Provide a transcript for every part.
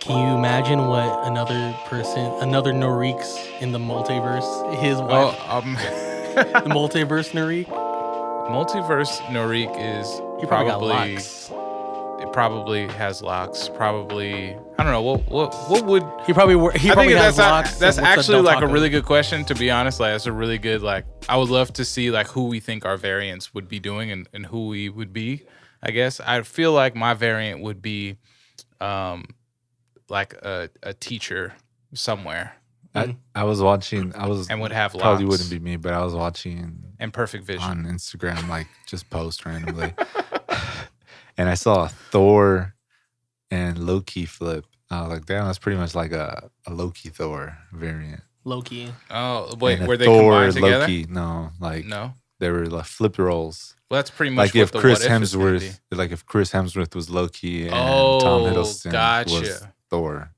Can you imagine what another Norik's in the multiverse? His wife, the multiverse Norik. Multiverse Norik is He probably got locks. It probably has locks. Probably, I don't know. What would He probably has locks. That's actually like a really good question. To be honest, like that's a really good like. I would love to see like who we think our variants would be doing and who we would be. I guess I feel like my variant would be, like a teacher somewhere. I was watching. And would have probably locks. wouldn't be me, but I was watching And perfect vision on Instagram, like just post randomly, and I saw a Thor and Loki flip. I was like, damn, that's pretty much like a Loki Thor variant. Loki. Oh wait, And a were they Thor, combined together? Loki, no, like No. they were like flip roles. Well, that's pretty much Like if what Chris the what if is gonna Hemsworth, like if Chris Hemsworth was Loki and Tom Oh, Hiddleston gotcha. was Thor.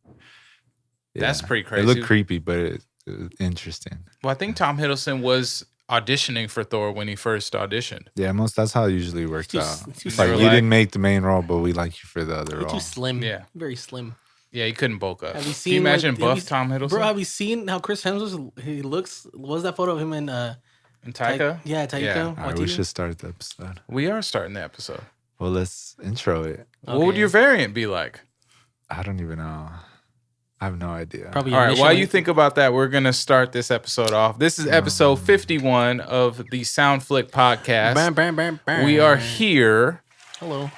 That's pretty It crazy. looked creepy, but it was interesting. Well, I think Tom Hiddleston was auditioning for Thor when he first auditioned. Yeah, that's how it usually works Too- out. too It's like slim. you didn't make the main role, but we like you for the other You're role. too slim. Yeah. Very slim. Yeah, he couldn't bulk up. Have you Can seen? you imagine like, buff Tom Hiddleston? Bro, have you seen how Chris Hemsworth he looks? What was that photo of him in and Taika? Taika. Yeah. All right, we should start the episode. We are starting the episode. Well, let's intro it. What would Okay. your variant be like? I don't even know. I have no idea. Probably. All right, while initially- you think about that, we're going to start this episode off. This is episode 51 of the Soundflick podcast. Bam, bam, bam, bam. We are here. Hello.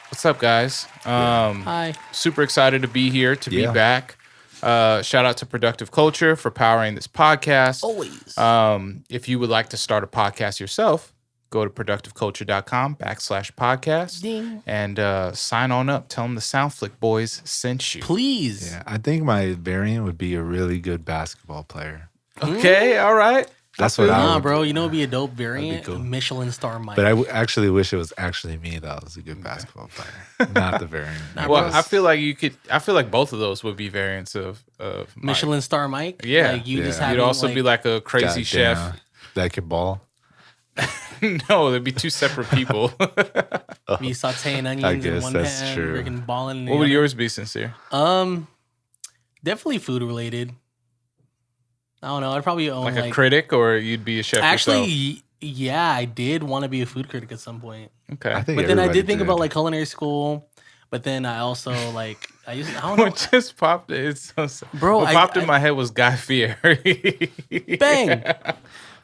What's up, guys? Hi. Super excited to be here, to be Yeah. back. Shout out to Productive Culture for powering this podcast. Always. If you would like to start a podcast yourself, go to productiveculture.com/podcast Ding. and sign on up. Tell them the Soundflick boys sent you. Please. Yeah, I think my variant would be a really good basketball player. Okay, all right. That's what I Nah, would. bro. You know, it'd be a dope variant. cool. Michelin star Mike. But I actually wish it was actually me that was a good basketball player, not the variant. Nah, Well, bro. I feel like you could. I feel like both of those would be variants of Mike. Michelin star Mike. Yeah. Like you just Yeah. have You'd also be like a crazy Goddamn, chef. that could ball. No, there'd be two separate people. be sauteing onions in guess one that's pan, true. freaking balling. in the What would other. yours be, Sincere? Definitely food related. I don't know. I'd probably own Like like a critic, or you'd be a chef yourself? actually. Yeah, I did want to be a food critic at some point, Okay. I think but then I everybody did think about like culinary school. But then I also like I don't know, What just popped? It's so sad. Bro, What I- popped in I- my head was Guy Fieri. bang.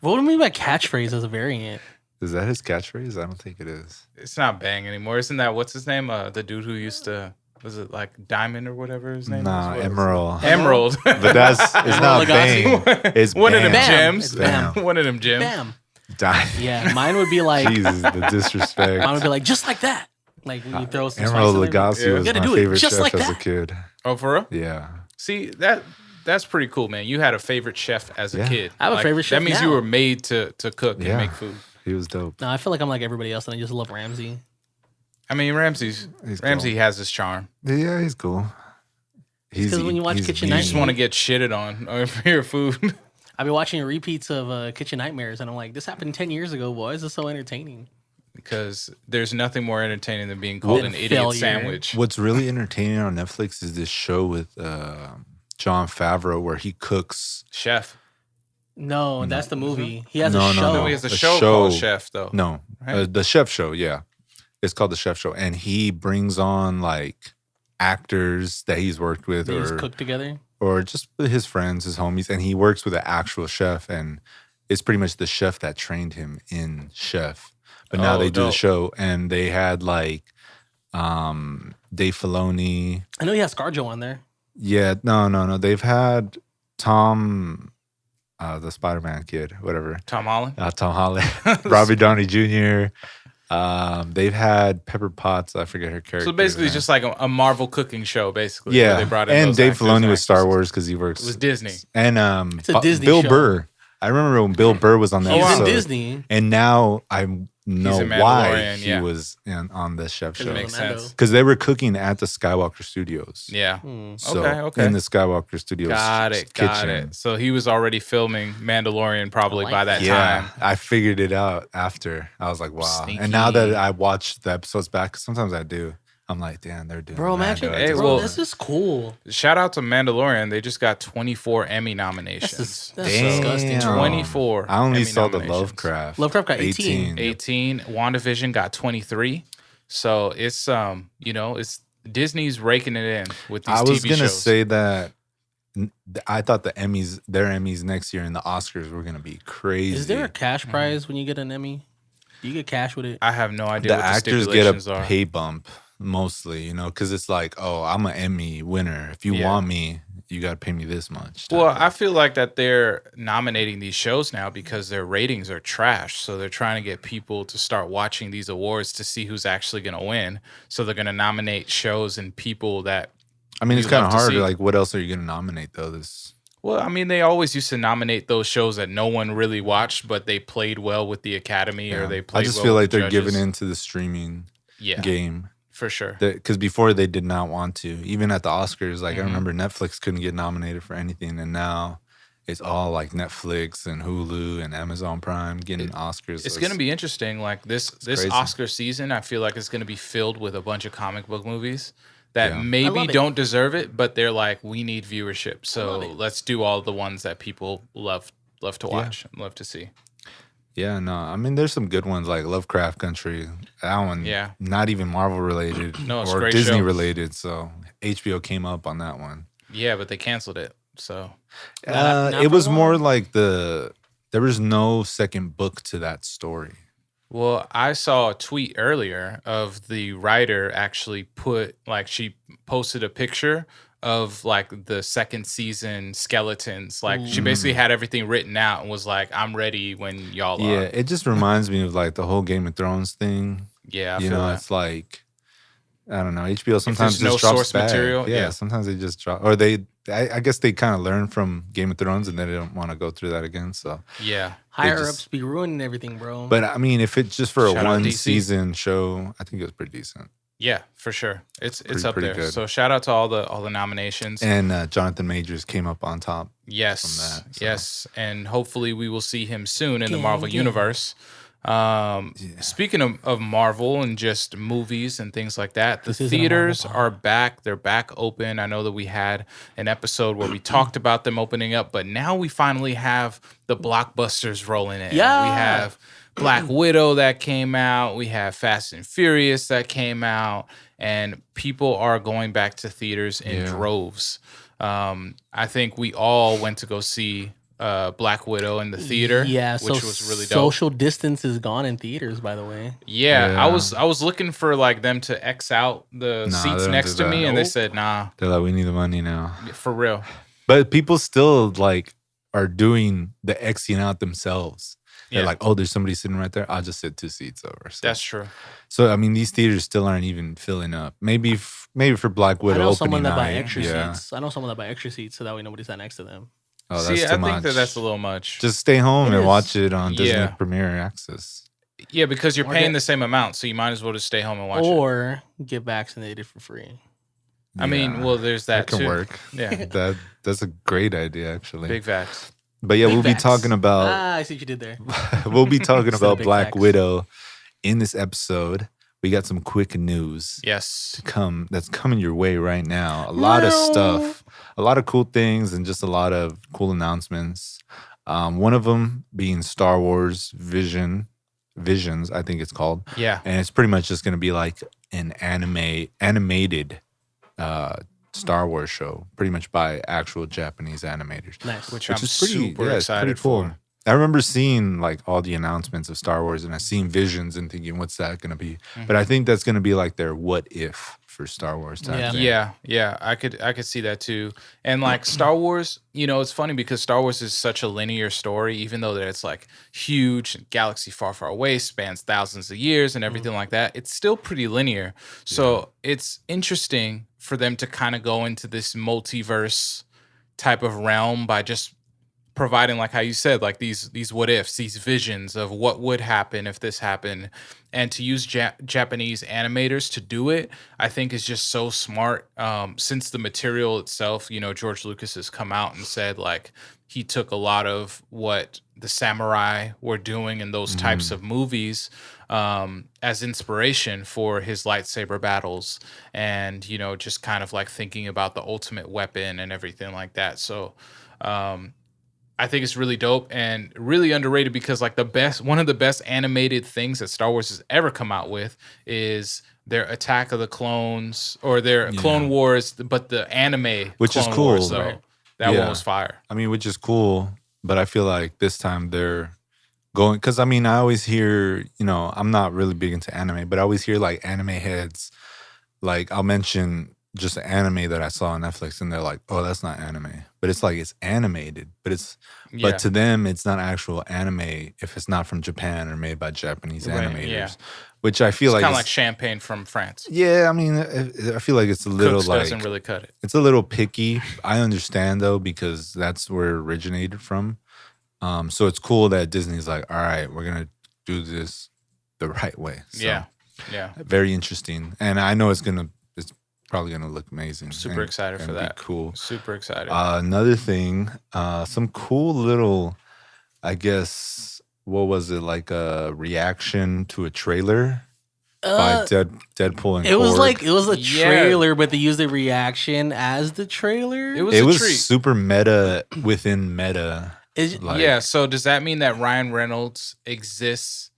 What do you mean by catchphrase as a variant? Is that his catchphrase? I don't think it is. It's not Bang anymore. Isn't that what's his name? The dude who used to was it like Diamond or whatever his name Nah, is? What is it? Emerald. Emerald. But that's it's not Lagasse. Bang. It's One of them Bam. Bam. gems. It's Bam. One of them gems. Bam. Die. Yeah, mine would be like Jesus, the disrespect. mine would be like just like that. Like when you throw some Emerald spice in there. Lagasse Yeah. was Gotta my do it favorite just chef like as a that. kid. Oh, for real? Yeah. See that's pretty cool, man. You had a favorite chef as a Yeah. kid. I have a favorite chef That means now. you were made to cook and Yeah. make food. He was dope. No, I feel like I'm like everybody else, and I just love Ramsey. I mean, Ramsey cool. has his charm. Yeah, he's cool. Because when you watch Kitchen You Nightmares- just want to get shitted on for your food. I've been watching repeats of Kitchen Nightmares, and I'm like, this happened 10 years ago. Why is this so entertaining? Because there's nothing more entertaining than being called an idiot Failure. sandwich. What's really entertaining on Netflix is this show with Jon Favreau where he cooks. Chef. No, that's the movie. He has No, a no, show. No, he has a A show show. called Chef, though. No, Right? the Chef Show. Yeah, it's called the Chef Show, and he brings on like actors that he's worked with, They just or cook together. just with his friends, his homies, and he works with an actual chef, and it's pretty much the chef that trained him in Chef. But now Oh, they do the dope. show, and they had like Dave Filoni. I know he has ScarJo on there. Yeah, no. They've had Tom, the Spider-Man kid, whatever. Tom Holland. Tom Holland, Robbie Downey Jr. They've had Pepper Potts. I forget her character. So basically, it's just like a Marvel cooking show, basically. yeah. where they brought in And those Dave actors Filoni and with Star actresses. Wars because he works. It was Disney. And It's a Disney Bill show. Burr. I remember when Bill Burr was on the He's episode. in Disney. And now I know in why Mandalorian, he yeah. was on the Chef Because Show. of Makes Orlando. sense. Because they were cooking at the Skywalker Studios. Yeah. So Okay. in the Skywalker Studios Got kitchen. it. So he was already filming Mandalorian probably I like by that Yeah, time. I figured it out after. I was like, wow. Sneaky. And now that I watch the episodes back, 'cause sometimes I do. I'm like, damn, they're doing. Bro, imagine. Hey, Bro, well, this is cool. Shout out to Mandalorian. They just got 24 Emmy nominations. That's disgusting. 24. I only Emmy saw the nominations. Lovecraft. Lovecraft got 18. 18. WandaVision got 23. So it's it's Disney's raking it in with these TV shows. I was gonna say that I thought their Emmys next year and the Oscars were gonna be crazy. Is there a cash prize when you get an Emmy? Do you get cash with it? I have no idea. The what actors the get stipulations a are. pay bump mostly, because it's like, oh, I'm an Emmy winner. If you want me, you got to pay me this much. Well, I feel like that they're nominating these shows now because their ratings are trash. So they're trying to get people to start watching these awards to see who's actually going to win. So they're going to nominate shows and people that. I mean, it's kind of hard. See. Like, what else are you going to nominate though? Well, I mean, they always used to nominate those shows that no one really watched, but they played well with the Academy or they played. I just well feel with like the they're judges. giving into the streaming game. For sure. Because before they did not want to. Even at the Oscars, like I remember Netflix couldn't get nominated for anything, and now it's all like Netflix and Hulu and Amazon Prime getting Oscars. It's going to be interesting. Like this crazy. Oscar season, I feel like it's going to be filled with a bunch of comic book movies that maybe don't deserve it, but they're like, we need viewership, so let's do all the ones that people love to watch and love to see. Yeah, no, I mean, there's some good ones like Lovecraft Country. That one, not even Marvel related or Disney related. So HBO came up on that one. Yeah, but they canceled it. So it was more like there was no second book to that story. Well, I saw a tweet earlier of the writer actually she posted a picture of like the second season skeletons. Like she basically had everything written out and was like, I'm ready when y'all are. Yeah, it just reminds me of like the whole Game of Thrones thing. Yeah, I feel that. It's like, I don't know, HBO sometimes no just drops source bag. material. Yeah, sometimes they just drop, or I guess they kind of learn from Game of Thrones and they don't want to go through that again. So yeah, higher ups be ruining everything, bro. But I mean, if it's just for a Shout out one DC. season show, I think it was pretty decent. Yeah, for sure. It's up pretty there. good. So shout out to all the nominations. And Jonathan Majors came up on top. Yes, from that, so. yes, and hopefully we will see him soon in the Marvel universe. Speaking of Marvel and just movies and things like that, the theaters are back. They're back open. I know that we had an episode where we talked about them opening up, but now we finally have the blockbusters rolling in. Yeah. We have Black Widow that came out. We have Fast and Furious that came out, and people are going back to theaters in droves. I think we all went to go see Black Widow in the theater, which was really dope. Social distance is gone in theaters, by the way. Yeah. I was looking for like them to X out the seats next to me, and they said, nah. They're like, we need the money now. For real. But people still like are doing the Xing out themselves. They're like, oh, there's somebody sitting right there. I'll just sit 2 seats over. So. That's true. So I mean, these theaters still aren't even filling up. Maybe for Black Widow. I know opening someone that buy night, extra seats. I know someone that buy extra seats so that way nobody sat next to them. Oh, See, that's too I think much. that's a little much. Just stay home and watch it on Disney Premier Access. Yeah, because you're paying the same amount, so you might as well just stay home and watch it. Or get vaccinated for free. I mean, well, there's that can too. work. Yeah, that's a great idea, actually. big facts. But yeah, we'll be talking about. I see what you did there. We'll be talking about big Black facts. Widow in this episode. We got some quick news Yes. to come that's coming your way right now. A lot of stuff, a lot of cool things, and just a lot of cool announcements. One of them being Star Wars Visions, I think it's called. Yeah. And it's pretty much just going to be like an animated Star Wars show, pretty much by actual Japanese animators. Nice. Which I'm is pretty, super excited for. I remember seeing like all the announcements of Star Wars, and I seen Visions and thinking, what's that going to be? But I think that's going to be like their what if for Star Wars type thing. Yeah. I could see that too. And like Star Wars, it's funny because Star Wars is such a linear story, even though that it's like huge, galaxy far, far away, spans thousands of years and everything like that. It's still pretty linear. So it's interesting for them to kind of go into this multiverse type of realm by just providing, like how you said, like these what ifs, these visions of what would happen if this happened, and to use Japanese animators to do it, I think is just so smart. Since the material itself, George Lucas has come out and said like he took a lot of what the samurai were doing in those types of movies as inspiration for his lightsaber battles, and just kind of like thinking about the ultimate weapon and everything like that. So I think it's really dope and really underrated, because like one of the best animated things that Star Wars has ever come out with is their Attack of the Clones, or their Clone Wars, but the anime, which Clone is cool. Wars, though. Right? That one was fire. I mean, which is cool, but I feel like this time they're going, because I mean, I always hear, I'm not really big into anime, but I always hear like anime heads, like I'll mention just an anime that I saw on Netflix, and they're like, "Oh, that's not anime," but it's like it's animated, but to them, it's not actual anime if it's not from Japan or made by Japanese animators. Which I feel it's like kind of like champagne from France. Yeah, I mean, I feel like it's a little Cooks doesn't really cut it. It's a little picky. I understand though, because that's where it originated from. So it's cool that Disney's like, all right, we're gonna do this the right way. So, yeah, very interesting, and I know it's probably gonna look amazing. Super excited for that. Cool. Super excited. Another thing, some cool little, I guess, what was it, like a reaction to a trailer by Deadpool and Korg? It was a trailer, but they used the reaction as the trailer. It was treat. Super meta within meta. So does that mean that Ryan Reynolds exists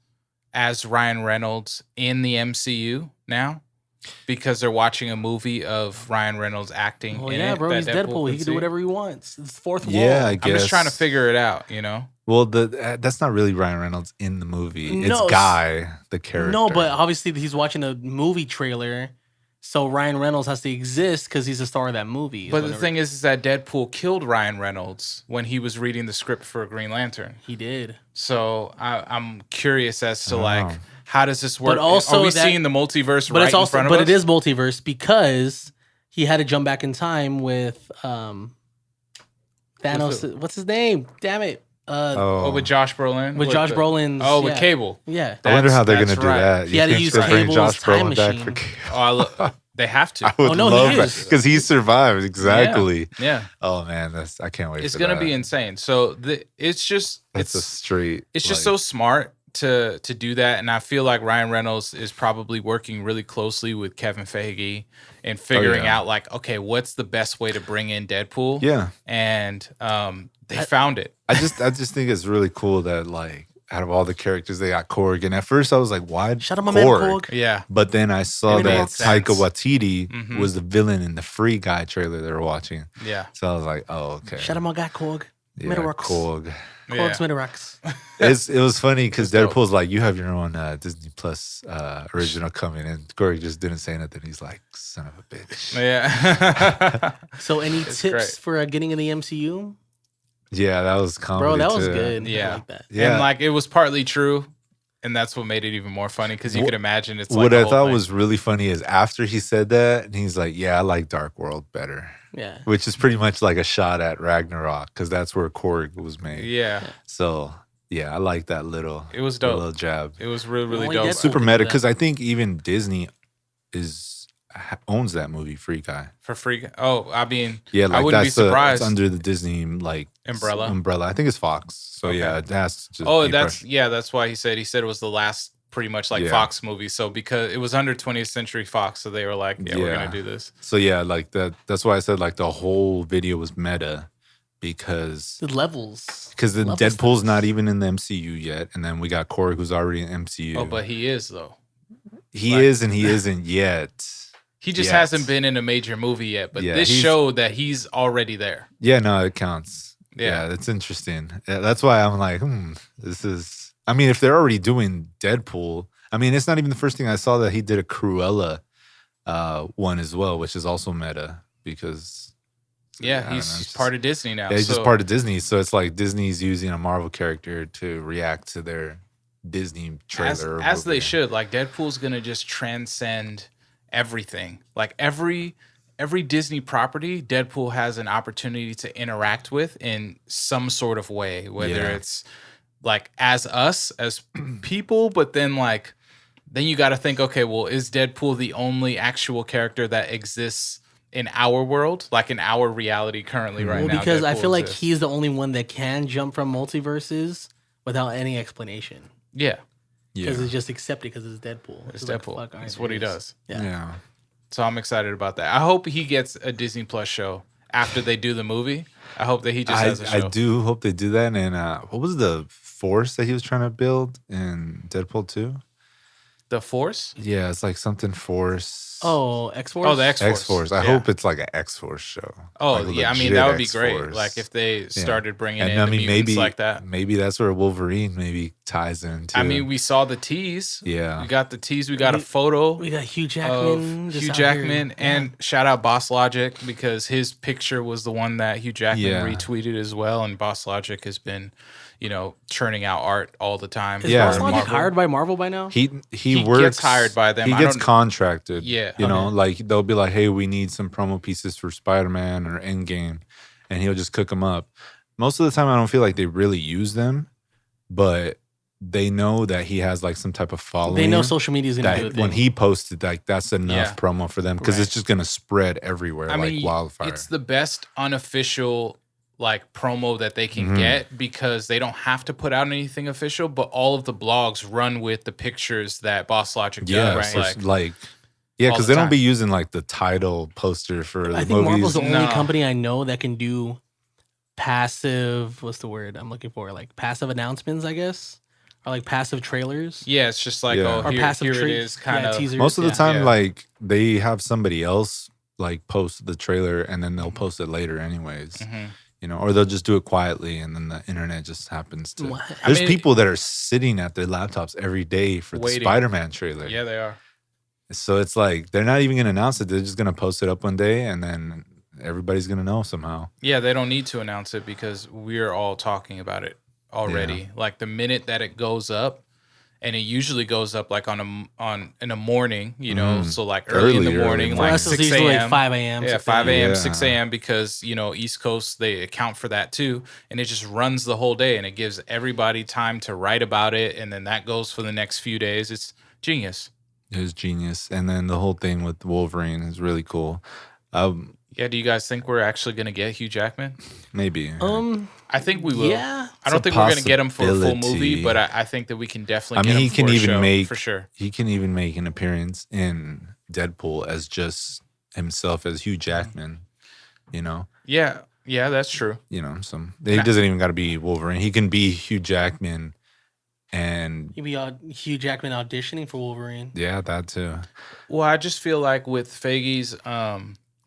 as Ryan Reynolds in the MCU now? Because they're watching a movie of Ryan Reynolds acting in it. Yeah, bro, he's Deadpool. He can do whatever he wants. It's fourth wall. Yeah, I guess. I'm just trying to figure it out, Well, that's not really Ryan Reynolds in the movie. It's Guy, the character. No, but obviously he's watching a movie trailer, so Ryan Reynolds has to exist because he's the star of that movie. But the thing is that Deadpool killed Ryan Reynolds when he was reading the script for Green Lantern. He did. So I'm curious as to like, how does this work? But also, are we seeing the multiverse in front of us? But it is multiverse because he had to jump back in time with Thanos. What's his name? Damn it. With Josh Brolin? With Josh Brolin. With Cable. Yeah. I wonder how they're going to do that. He had to use Cable's time machine. They have to. I would love that because he survived. Exactly. Yeah. Oh man, I can't wait. It's going to be insane. So it's just so smart to do that, and I feel like Ryan Reynolds is probably working really closely with Kevin Feige and figuring out like, okay, what's the best way to bring in Deadpool? Yeah. And they found it. I just think it's really cool that like out of all the characters they got Korg, and at first I was like, why shut up, my man Korg? Yeah. But then I saw that Taika Waititi was the villain in the Free Guy trailer they were watching. Yeah. So I was like, oh, okay. Shut up, my guy Korg. Yeah, Korg. Korg's Midorux. It was funny because Deadpool's like, you have your own Disney Plus original coming, and Korg just didn't say nothing. He's like, son of a bitch. Yeah. So any tips for getting in the MCU? Yeah, that was comedy. Bro, that too. was good. Yeah. I like that. Yeah. And like it was partly true. And that's what made it even more funny because you could imagine it's like what I thought was really funny is after he said that, and he's like, yeah, I like Dark World better. Yeah. Which is pretty much like a shot at Ragnarok because that's where Korg was made. Yeah. So, yeah, I like that little. It was dope. Little jab. It was really, really dope. Super meta because I think even Disney owns that movie, Free Guy. For Free Guy? Oh, I mean, yeah, like I wouldn't be surprised. It's under the Disney like umbrella. I think it's Fox. So yeah, it has to just that's why he said it was the last pretty much like Fox movie. So because it was under 20th Century Fox, so they were like, we're gonna do this. So yeah, like that's why I said like the whole video was meta because the levels. Because the Deadpool's not even in the MCU yet, and then we got Korg who's already in MCU. Oh, but he is though. He is and he isn't yet. He just hasn't been in a major movie yet, but this showed that he's already there. Yeah, no, it counts. Yeah, that's interesting. Yeah, that's why I'm like, this is. I mean, if they're already doing Deadpool, I mean, it's not even the first thing I saw that he did a Cruella one as well, which is also meta because. Yeah, he's part of Disney now. Yeah, he's just part of Disney, so it's like Disney's using a Marvel character to react to their Disney trailer. As they should. Like Deadpool's gonna just transcend everything. Like every every Disney property, Deadpool has an opportunity to interact with in some sort of way, whether it's like as us as people, but then like then you got to think, okay, well, is Deadpool the only actual character that exists in our world, like in our reality currently right now? Because Deadpool I feel like exists. he's the only one that can jump from multiverses without any explanation. Yeah. Because it's just accepted because it's Deadpool. It's like, Deadpool. fuck, That's what he does. Yeah. So I'm excited about that. I hope he gets a Disney Plus show after they do the movie. I hope that he just has a show. I do hope they do that. And what was the force that he was trying to build in Deadpool 2? The Force? Yeah, it's like something Force. Oh, X-Force? Oh, the X-Force. X-Force. I hope it's like an X-Force show. Oh, like yeah. I mean, that would be X-Force. great. Like if they started bringing and in I the mean, mutants like that. Maybe that's where Wolverine maybe ties in too. I mean, we saw the tease. Yeah. We got the tease. We got a photo. We got Hugh Jackman. Of Hugh Jackman. And shout out Boss Logic because his picture was the one that Hugh Jackman retweeted as well. And Boss Logic has been, churning out art all the time. Is Boss Logic hired by Marvel by now? He works, gets hired by them. He gets contracted. Yeah. Like they'll be like, hey, we need some promo pieces for Spider-Man or Endgame. And he'll just cook them up. Most of the time, I don't feel like they really use them, but they know that he has like some type of following. They know social media is going to do it. When he posted, like that's enough promo for them because it's just going to spread everywhere like wildfire. It's the best unofficial like promo that they can get because they don't have to put out anything official, but all of the blogs run with the pictures that Boss Logic does. Right? Because they don't be using like the title poster for the movies. I think Marvel's the only company I know that can do passive, what's the word I'm looking for? Like passive announcements, I guess. Or like passive trailers. Yeah, it's just like, or passive here it is kind of. Teasers. Most of the time, like they have somebody else like post the trailer and then they'll post it later anyways. Or they'll just do it quietly and then the internet just happens to. There's people that are sitting at their laptops every day for the Spider-Man trailer. Yeah, they are. So it's like they're not even going to announce it. They're just going to post it up one day and then everybody's going to know somehow. Yeah, they don't need to announce it because we're all talking about it already. Yeah. Like the minute that it goes up, and it usually goes up like in the morning, so like early in the morning, like 6 a.m. Like 5 a.m. Yeah, 5 a.m., 6 a.m. because, East Coast, they account for that too. And it just runs the whole day and it gives everybody time to write about it. And then that goes for the next few days. It's genius. It was genius. And then the whole thing with Wolverine is really cool. Yeah, do you guys think we're actually going to get Hugh Jackman? Maybe. I think we will. Yeah. I don't think we're going to get him for a full movie, but I think that we can definitely get him for a show, for sure. He can even make an appearance in Deadpool as just himself as Hugh Jackman, Yeah, that's true. He doesn't even got to be Wolverine. He can be Hugh Jackman and... He'd be Hugh Jackman auditioning for Wolverine. Yeah, that too. Well, I just feel like with Feige's...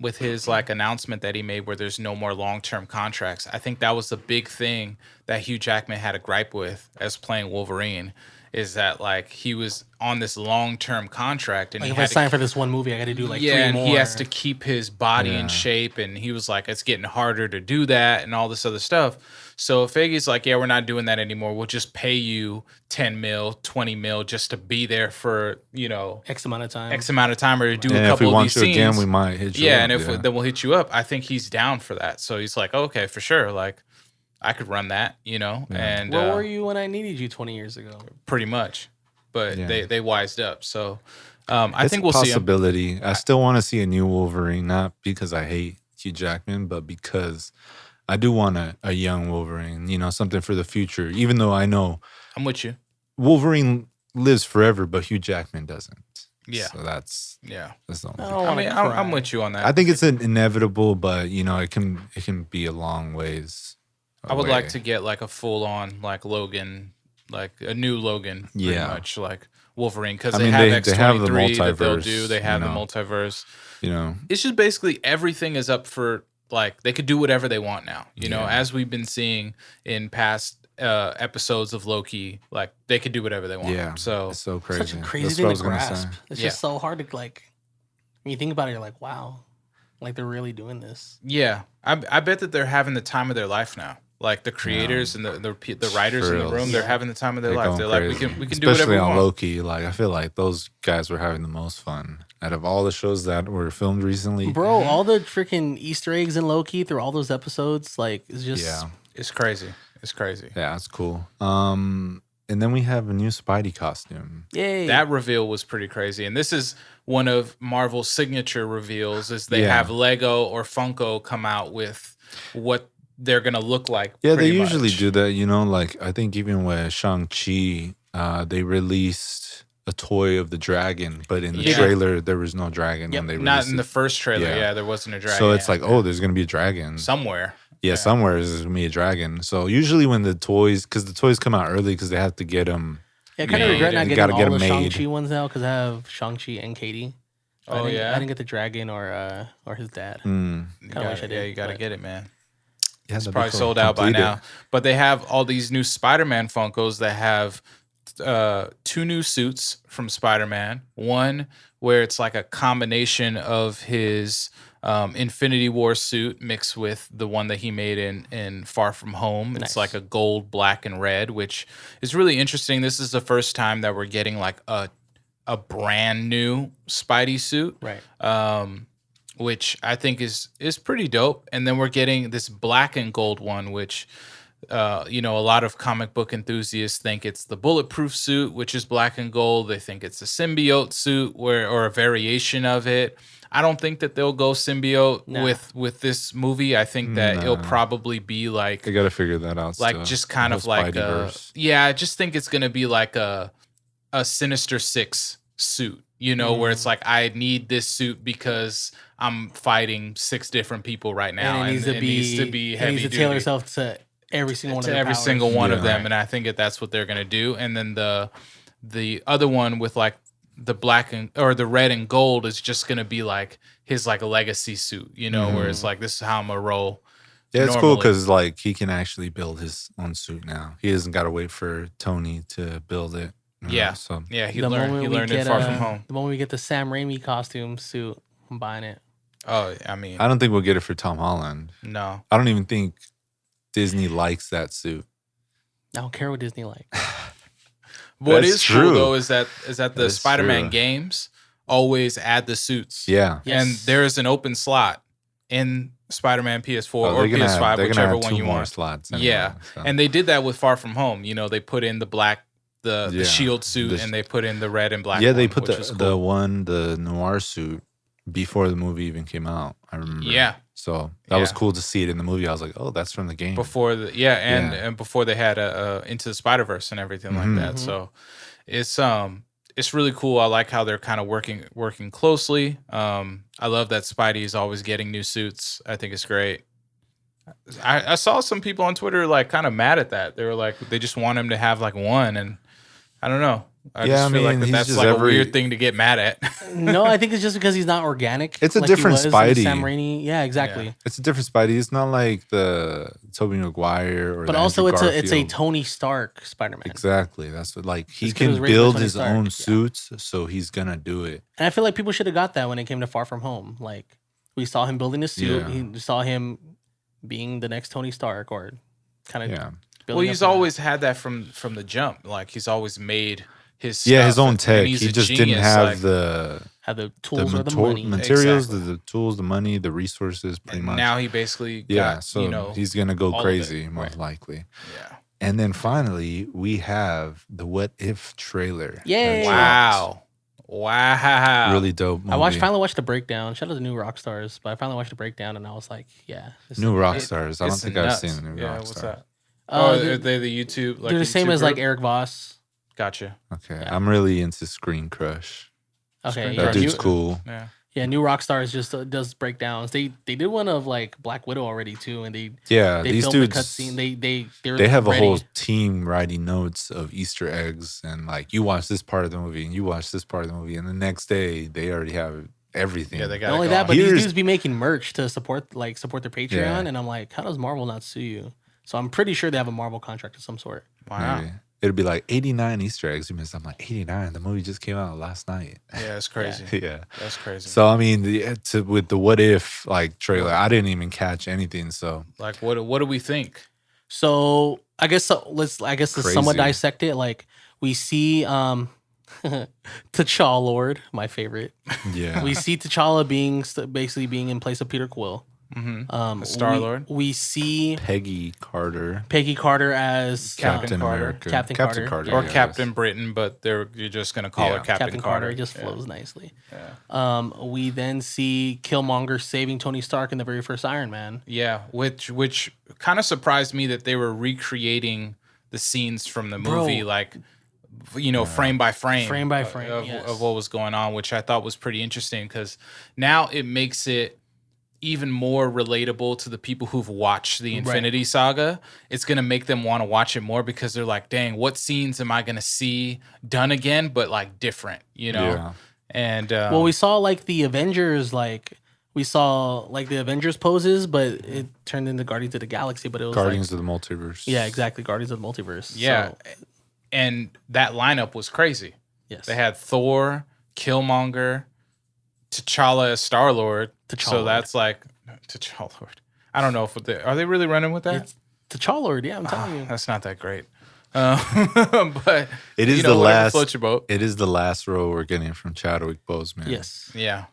with his like announcement that he made where there's no more long-term contracts. I think that was the big thing that Hugh Jackman had a gripe with as playing Wolverine is that like he was on this long-term contract and like if I sign for this one movie, I got to do like 3 more. And he has to keep his body in shape and he was like, it's getting harder to do that and all this other stuff. So Feige's like, yeah, we're not doing that anymore. We'll just pay you 10 mil, 20 mil just to be there for, X amount of time or to do a couple of these scenes. If we want you again, we might hit you up. And then we'll hit you up. I think he's down for that. So he's like, okay, for sure. Like I could run that, and where were you when I needed you 20 years ago? Pretty much. But they wised up. So I think we'll see him. Possibility. I still want to see a new Wolverine, not because I hate Hugh Jackman, but because I do want a young Wolverine, something for the future, even though I know I'm with you. Wolverine lives forever, but Hugh Jackman doesn't. Yeah. So that's the I only mean, I'm with you on that. I think it's inevitable, but it can be a long ways away. I would like to get like a full on like Logan, like a new Logan, pretty much like Wolverine, because they have X-23 that they'll do. They have the multiverse. It's just basically everything is up for. Like they could do whatever they want now, as we've been seeing in past episodes of Loki, like they could do whatever they want. Yeah, so it's so crazy. Such a crazy thing to grasp. It's just so hard to like. When you think about it, you're like, wow, like they're really doing this. Yeah, I bet that they're having the time of their life now. Like the creators and the writers in the room, they're having the time of their life. They're like, we can do whatever especially we on want. Loki. Like I feel like those guys were having the most fun out of all the shows that were filmed recently. Bro, all the freaking Easter eggs in Loki through all those episodes, like it's just it's crazy. It's crazy. Yeah, it's cool. And then we have a new Spidey costume. Yay. That reveal was pretty crazy. And this is one of Marvel's signature reveals is they have Lego or Funko come out with what they're going to look like. Yeah, they usually do that. You know, like I think even with Shang-Chi, they released a toy of the dragon, but in the trailer, there was no dragon. When they not in the first trailer. Yeah, there wasn't a dragon. So it's like, oh, there's going to be a dragon. Somewhere. Yeah, somewhere is going to be a dragon. So usually when the toys, because the toys come out early because they have to get them. Yeah, I kind of regret not getting all the Shang-Chi ones now because I have Shang-Chi and Katie. I didn't get the dragon or his dad. Kind of wish I did. Yeah, you got to get it, man. Yeah, it's probably sold out by now. But they have all these new Spider-Man Funkos that have 2 new suits from Spider-Man. One where it's like a combination of his Infinity War suit mixed with the one that he made in Far From Home. It's like a gold, black, and red, which is really interesting. This is the first time that we're getting like a brand new Spidey suit. Right. Which I think is pretty dope. And then we're getting this black and gold one, which a lot of comic book enthusiasts think it's the bulletproof suit, which is black and gold. They think it's a symbiote suit or a variation of it. I don't think that they'll go symbiote with this movie. I think that it'll probably be like they got to figure that out. Like still. just kind of like I just think it's gonna be like a Sinister Six suit. Where it's like I need this suit because I'm fighting 6 different people right now, and it needs to be heavy. It needs to tailor itself to every single one of every single one of them, and I think that's what they're gonna do. And then the other one with like the black or the red and gold is just gonna be like his like legacy suit, where it's like this is how I'm gonna roll. Yeah, it's cool because like he can actually build his own suit now. He doesn't got to wait for Tony to build it. He learned it Far From Home. The moment we get the Sam Raimi costume suit, I'm buying it. Oh, I mean, I don't think we'll get it for Tom Holland. No, I don't even think Disney likes that suit. I don't care what Disney likes. What is true though is that the Spider-Man games always add the suits. Yeah, and there is an open slot in Spider-Man PS4 or PS5, whichever one you want. Slots anyway, and they did that with Far From Home. They put in the black. The shield suit and they put in the red and black. Yeah, they put the noir suit before the movie even came out. I remember. Yeah, so that was cool to see it in the movie. I was like, oh, that's from the game before and before they had Into the Spider-Verse and everything like that. So it's really cool. I like how they're kind of working closely. I love that Spidey is always getting new suits. I think it's great. I saw some people on Twitter like kind of mad at that. They were like, they just want him to have like one, and I don't know. I just feel like that's like a weird thing to get mad at. No, I think it's just because he's not organic. It's a different Spidey. Sam Raimi. Yeah, exactly. Yeah. It's a different Spidey. It's not like the Tobey Maguire or. But also, it's a Tony Stark Spider-Man. Exactly. That's what like he can build his own suits, so he's gonna do it. And I feel like people should have got that when it came to Far From Home. Like we saw him building a suit. Yeah. We saw him being the next Tony Stark, or kind of. Well, he's always had that from the jump. Like he's always made his stuff, his own tech. He just didn't have the tools or the money, materials, the tools, the money, the resources. Pretty much. Now he basically got, he's gonna go crazy most likely. Yeah. And then finally we have the What If trailer. Yay! Wow. Really dope movie. I finally watched the breakdown. Shout out to New Rockstars, but I finally watched the breakdown and I was like, yeah. New Rockstars. I don't think I've seen the New Rockstars. What's that? Are they the YouTube? Like they're the same as like Eric Voss. Gotcha. Okay, yeah. I'm really into Screen Crush. Okay, that dude's cool. Yeah, New Rockstars just does breakdowns. They did one of like Black Widow already too, and they these filmed dudes the cutscene. They have a whole team writing notes of Easter eggs, and like you watch this part of the movie, and you watch this part of the movie, and the next day they already have everything. Yeah, they got not only that, but these dudes be making merch to support their Patreon, and I'm like, how does Marvel not sue you? So I'm pretty sure they have a Marvel contract of some sort. Wow. Maybe. It'd be like 89 Easter eggs you missed. I'm like, 89? The movie just came out last night. Yeah, it's crazy. Yeah. That's crazy. So, I mean, with the What If like trailer, I didn't even catch anything. So, like, what do we think? So I guess let's somewhat Crazy. dissect it. Like we see T'Challa Lord, my favorite. Yeah. We see T'Challa basically being in place of Peter Quill. The Star-Lord. We see Peggy Carter. Peggy Carter as Captain Carter. America. Captain Carter, Or yes. Captain Britain, but you're just gonna call her Captain Carter. It just flows nicely. Yeah. We then see Killmonger saving Tony Stark in the very first Iron Man. Yeah, which kind of surprised me that they were recreating the scenes from the movie, like frame by frame, of what was going on, which I thought was pretty interesting because now it makes it even more relatable to the people who've watched the Infinity Saga. It's going to make them want to watch it more because they're like, dang, what scenes am I going to see done again, but like different, Yeah. And well, we saw like the Avengers, the Avengers poses, but it turned into Guardians of the Galaxy. But it was Guardians of the Multiverse. Yeah, exactly. Guardians of the Multiverse. Yeah. So, and that lineup was crazy. yes. They had Thor, Killmonger, T'Challa as Star-Lord. So that's like T'Challa-Lord. I don't know if are they really running with that? It's T'Challa Lord, yeah, I'm telling you. That's not that great. But It is the whatever last. floats your boat. It is the last role we're getting from Chadwick Boseman. Yes. Yeah.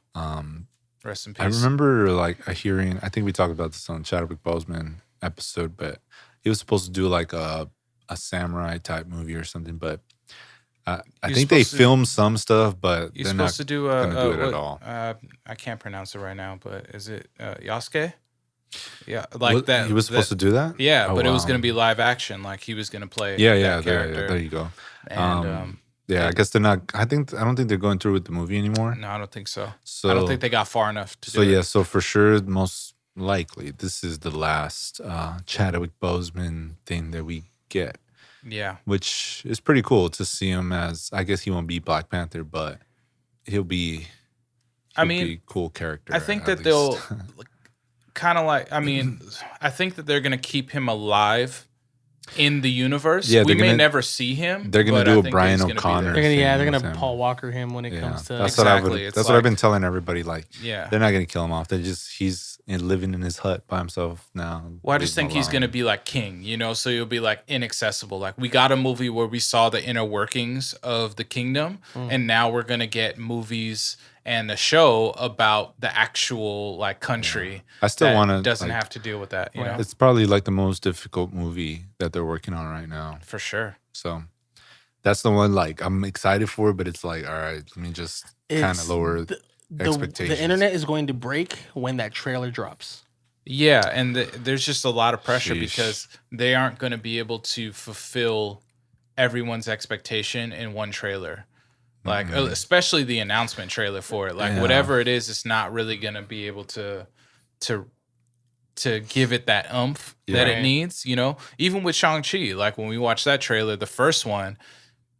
Rest in peace. I remember like a hearing. I think we talked about this on Chadwick Boseman episode, but he was supposed to do like a samurai type movie or something. But I think they filmed some stuff, but You're they're not supposed to do gonna do it at all. I can't pronounce it right now, but is it Yasuke? Yeah, like that. He was supposed to do that. Yeah, Oh, but it was wow. going to be live action. Like he was going to play. Yeah. that character. There you go. And Yeah, I guess they're not. I don't think they're going through with the movie anymore. no, I don't think so. So I don't think they got far enough to So do yeah, it. so for sure, most likely, this is the last Chadwick Boseman thing that we get, Yeah. which is pretty cool to see him as. I guess he won't be Black Panther, but he'll be. I mean, be a cool character. I think at that they'll least. kind of like. I mean, I think that they're going to keep him alive in the universe. Yeah, we they're may gonna- never see him. they're gonna but do I a think that Brian he's gonna be O'Connor. there. They're with gonna him. Paul Walker him when it comes to that's Exactly. what I've been telling everybody. Like, Yeah. they're not gonna kill him off. He's living in his hut by himself now. Well, I just leave him think he's alone. going to be like king, so he'll be like inaccessible. Like we got a movie where we saw the inner workings of the kingdom, and now we're going to get movies and a show about the actual like country. I still that want to. doesn't have to deal with that, It's probably like the most difficult movie that they're working on right now. for sure. So that's the one like I'm excited for, but it's like, all right, let me just kind It's of lower expectations. The internet is going to break when that trailer drops. Yeah, and there's just a lot of pressure Sheesh. because they aren't going to be able to fulfill everyone's expectation in one trailer. Like especially the announcement trailer for it. Like whatever it is, it's not really going to be able to give it that oomph that it needs, Even with Shang-Chi, like when we watched that trailer, the first one,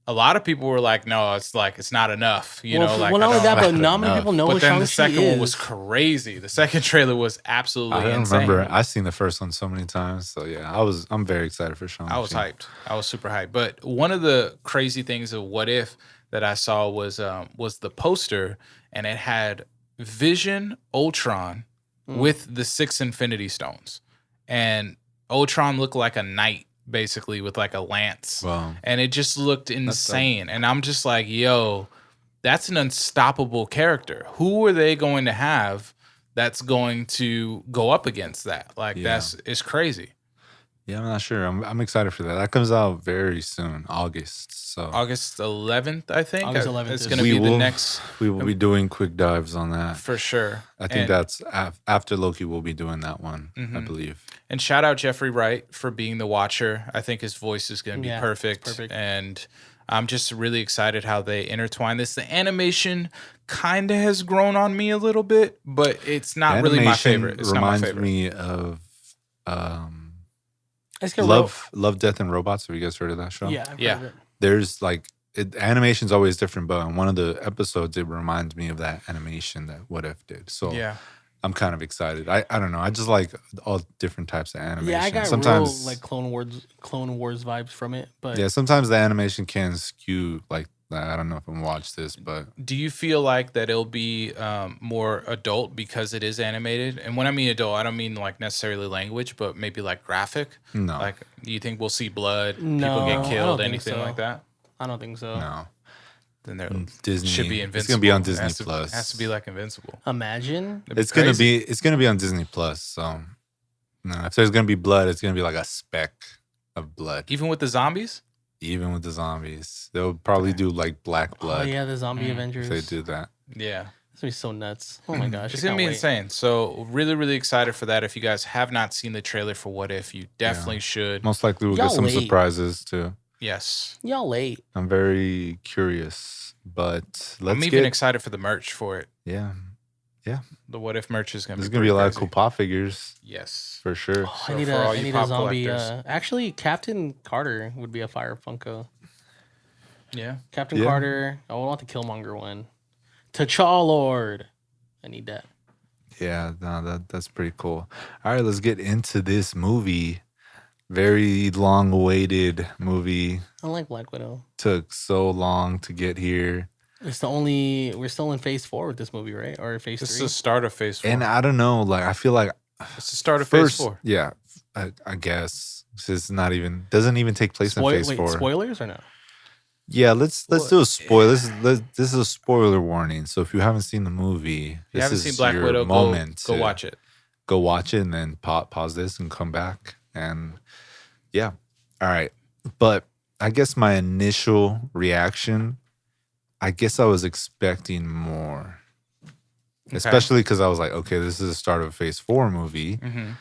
a lot of people were like, no, it's not enough, Well, like not I only don't- that, but not many people know But what then Shang-Chi the second is. one was crazy. The second trailer was absolutely I don't insane. remember. I've seen the first one so many times. So yeah, I'm very excited for Shang-Chi. I was hyped. I was super hyped. But one of the crazy things of What If that I saw was the poster, and it had Vision, Ultron with the 6 Infinity Stones, and Ultron looked like a knight basically with like a lance, Wow. and it just looked insane. And I'm just like, yo, that's an unstoppable character. Who are they going to have that's going to go up against that? Like it's crazy. Yeah, I'm not sure. I'm excited for that. That comes out very soon, August. So August 11th, I think. August 11th It's is- going to We be the will- next we will be doing quick dives on that. for sure. I think And- that's after Loki. We'll be doing that one. I believe. And shout out Jeffrey Wright for being the Watcher. I think his voice is going to be Yeah, perfect. perfect. And I'm just really excited how they intertwine this. The animation kind of has grown on me a little bit, but it's not The really my animation favorite. It's not my reminds favorite. me of I just get Love, Death, and Robots. Have you guys heard of that show? Yeah. I've Yeah. heard of it. There's like animation's always different, but in one of the episodes, it reminds me of that animation that What If did. So Yeah. I'm kind of excited. I don't know. I just like all different types of animation. Yeah, I got sometimes real like Clone Wars vibes from it. But sometimes the animation can skew like I don't know if I'm gonna watch this, but Do you feel like that it'll be more adult because it is animated? And when I mean adult, I don't mean like necessarily language, but maybe like graphic. no, Like, do you think we'll see blood, people No, get I killed, don't think anything so. like that? I don't think so. no. Then there Disney should be Invincible. It's gonna be on It Disney has to, Plus. Has to be like Invincible. Imagine. It's gonna be on Disney Plus. So no, if there's gonna be blood, it's gonna be like a speck of blood. Even with the zombies? Even with the zombies, they'll probably do like black blood. Oh yeah, the zombie Avengers. If they do that. Yeah. It's gonna be so nuts. Oh my gosh, It's I going to can't be wait. insane. So, really, really excited for that. If you guys have not seen the trailer for What If, you definitely should. Most likely we'll Y'all get some late. surprises too. Yes. Y'all late. I'm very curious, but let's I'm even excited for the merch for it. yeah. The What If merch is going to There's be gonna be a lot of crazy. cool pop figures Yes. for sure. Oh, So I need for a, all I you need pop a zombie. collectors. Actually, Captain Carter would be a fire Funko. Yeah. Captain Yeah. Carter. I want the Killmonger one. T'Challa Lord. I need that. Yeah, no, that's pretty cool. All right, let's get into this movie. Very long-awaited movie. I like Black Widow. Took so long to get here. It's the only. We're still in Phase 4 with this movie, right? Or Phase This is 3. the start of Phase 4. And I don't know, like I feel like It's the start of first, Phase 4. yeah, I guess this is not even doesn't even take place in Phase 4. Spoilers or no? Yeah, let's do a spoiler. This is a spoiler warning. So if you haven't seen the movie, If you this haven't is seen Black your Widow, moment. go to watch it. Go watch it and then pause this and come back. And yeah, all right. But I guess my initial reaction, I guess I was expecting more, especially because I was like, okay, this is the start of a Phase 4 movie, Mm-hmm.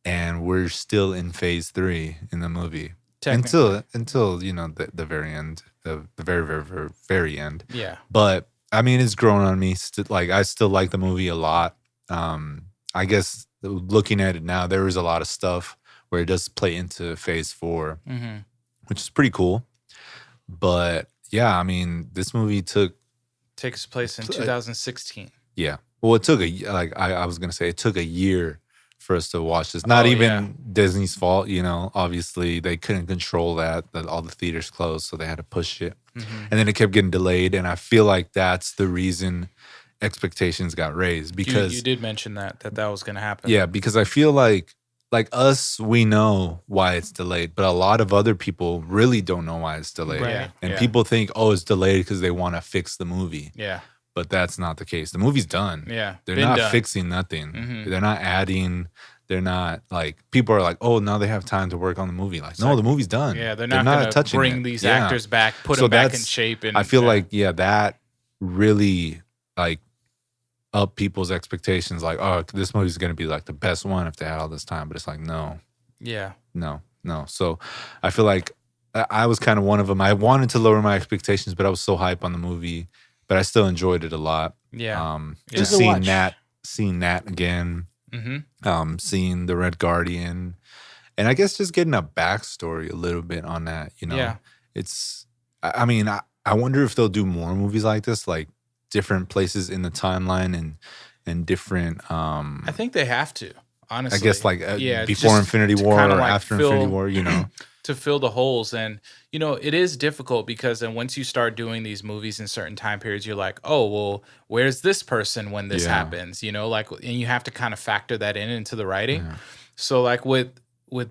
and we're still in Phase 3 in the movie. Technically. Until you know the very end, the very, very, very, very end. Yeah. But I mean, it's grown on me. Like I still like the movie a lot. I guess looking at it now, there is a lot of stuff where it does play into Phase 4, Mm-hmm. which is pretty cool. But yeah, I mean, this movie Takes place in 2016. yeah. Well, it took I was gonna say it took a year for us to watch this. Not Oh, even yeah. Disney's fault, you know. Obviously, they couldn't control that all the theaters closed, so they had to push it, Mm-hmm. and then it kept getting delayed. And I feel like that's the reason expectations got raised because you did mention that was going to happen. yeah, because I feel like us, we know why it's delayed, but a lot of other people really don't know why it's delayed, Right. Yeah. and yeah. people think, oh, it's delayed because they want to fix the movie, Yeah. but that's not the case. The movie's done. Yeah. They're Been not done. fixing nothing. Mhm. They're not adding. They're not like people are like, oh, now they have time to work on the movie. Like, no, the movie's done. Yeah, they're not going to touching bring it. these Yeah. actors back, put So them back in that's- shape. And I feel yeah. like that really like up people's expectations. Like, oh, this movie's gonna be like the best one if they had all this time. But it's like, no. yeah, So I feel like I was kind of one of them. I wanted to lower my expectations, but I was so hype on the movie. But I still enjoyed it a lot. yeah. It Just was a seeing watch. Nat again. Mm-hmm. Seeing the Red Guardian, and I guess just getting a backstory a little bit on that. You know, Yeah. it's. I mean, I wonder if they'll do more movies like this, like different places in the timeline and different. I think they have to, honestly. I guess like Yeah, before just Infinity to War kinda, or like, after fill- Infinity War. You know, to fill the holes. And, you know, it is difficult because then once you start doing these movies in certain time periods, you're like, oh, well, where's this person when this Yeah. happens? You know, like, and you have to kind of factor that into the writing. Yeah. So like with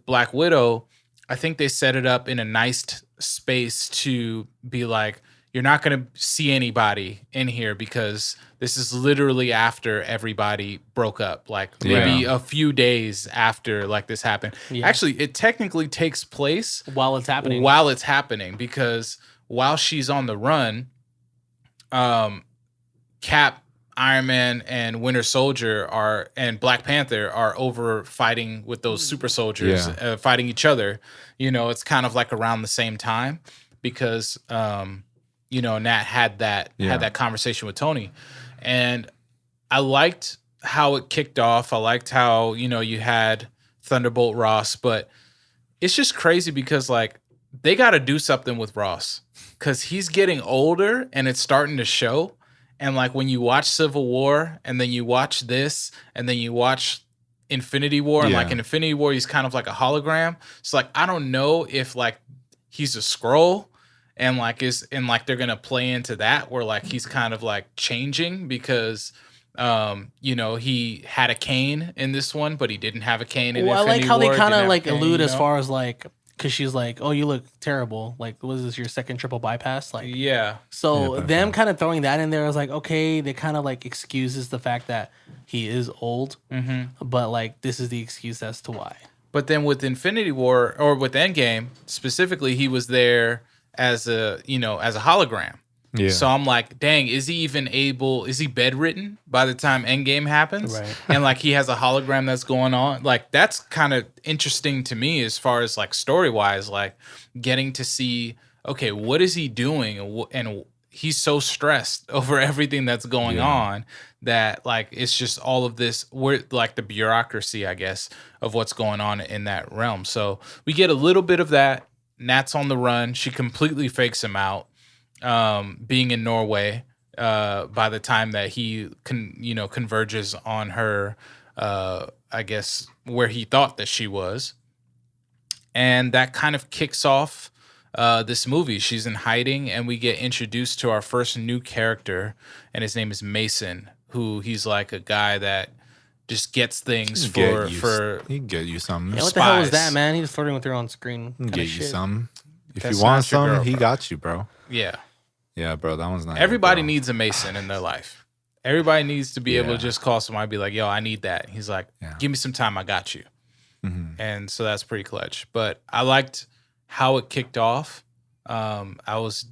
Black Widow, I think they set it up in a nice space to be like, you're not going to see anybody in here because this is literally after everybody broke up, like maybe a few days after like this happened. Yeah. Actually, it technically takes place While it's happening. while it's happening because while she's on the run, Cap, Iron Man, and Winter Soldier and Black Panther are over fighting with those super soldiers, fighting each other. You know, it's kind of like around the same time because you know, Nat had that conversation with Tony, and I liked how it kicked off. I liked how, you know, you had Thunderbolt Ross, but it's just crazy because like they got to do something with Ross because he's getting older and it's starting to show. And like when you watch Civil War and then you watch this and then you watch Infinity War and like in Infinity War he's kind of like a hologram. So like I don't know if like he's a Skrull and like they're gonna play into that where like he's kind of like changing because he had a cane in this one, but he didn't have a cane in Well, I like Infinity how they War. kind of Didn't have a like cane, allude you as know? far as like, because she's like, "Oh, you look terrible. Like, was this your second triple bypass?" Like, Yeah. so Yeah, them kind of throwing that in there, I was like, okay, they kind of like excuses the fact that he is old, but like this is the excuse as to why. But then with Infinity War or with Endgame specifically, he was there as a hologram. Yeah. So I'm like, dang, is he bedridden by the time Endgame happens? Right. And like he has a hologram that's going on. Like that's kind of interesting to me as far as like story wise, like getting to see, okay, what is he doing? And he's so stressed over everything that's going on that like it's just all of this, we're like the bureaucracy, I guess, of what's going on in that realm. So we get a little bit of that. Nat's on the run. She completely fakes him out. Being in Norway, by the time that he converges on her, I guess where he thought that she was, and that kind of kicks off this movie. She's in hiding, and we get introduced to our first new character, and his name is Mason. Who he's like a guy that just gets things He can get you something. Yeah, what the hell was Spies. that, man? He was flirting with her on screen. He can get you something. If That's you want not your some, girl, he bro. got you, bro. Yeah. Yeah, bro, that one's not. Everybody your girl. needs a Mason in their life. Everybody needs to be able to Yeah. just call somebody and be like, yo, I need that. He's like, give me some time. I got you. And so that's pretty clutch. But I liked how it kicked off. I was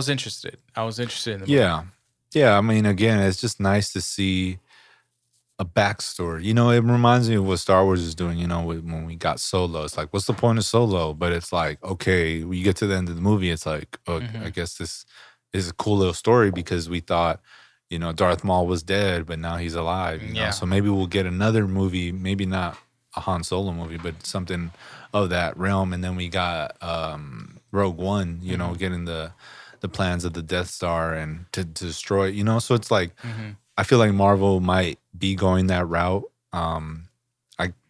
interested. I was interested in the movie. Yeah. I mean, again, it's just nice to see a backstory. You know, it reminds me of what Star Wars is doing, you know, when we got Solo. It's like, what's the point of Solo? But it's like, okay, when you get to the end of the movie, it's like, okay, I guess this is a cool little story because we thought, you know, Darth Maul was dead, but now he's alive. You know? So maybe we'll get another movie, maybe not a Han Solo movie, but something of that realm. And then we got Rogue One, you know, getting the plans of the Death Star and to destroy it, you know? So it's like, I feel like Marvel might be going that route. I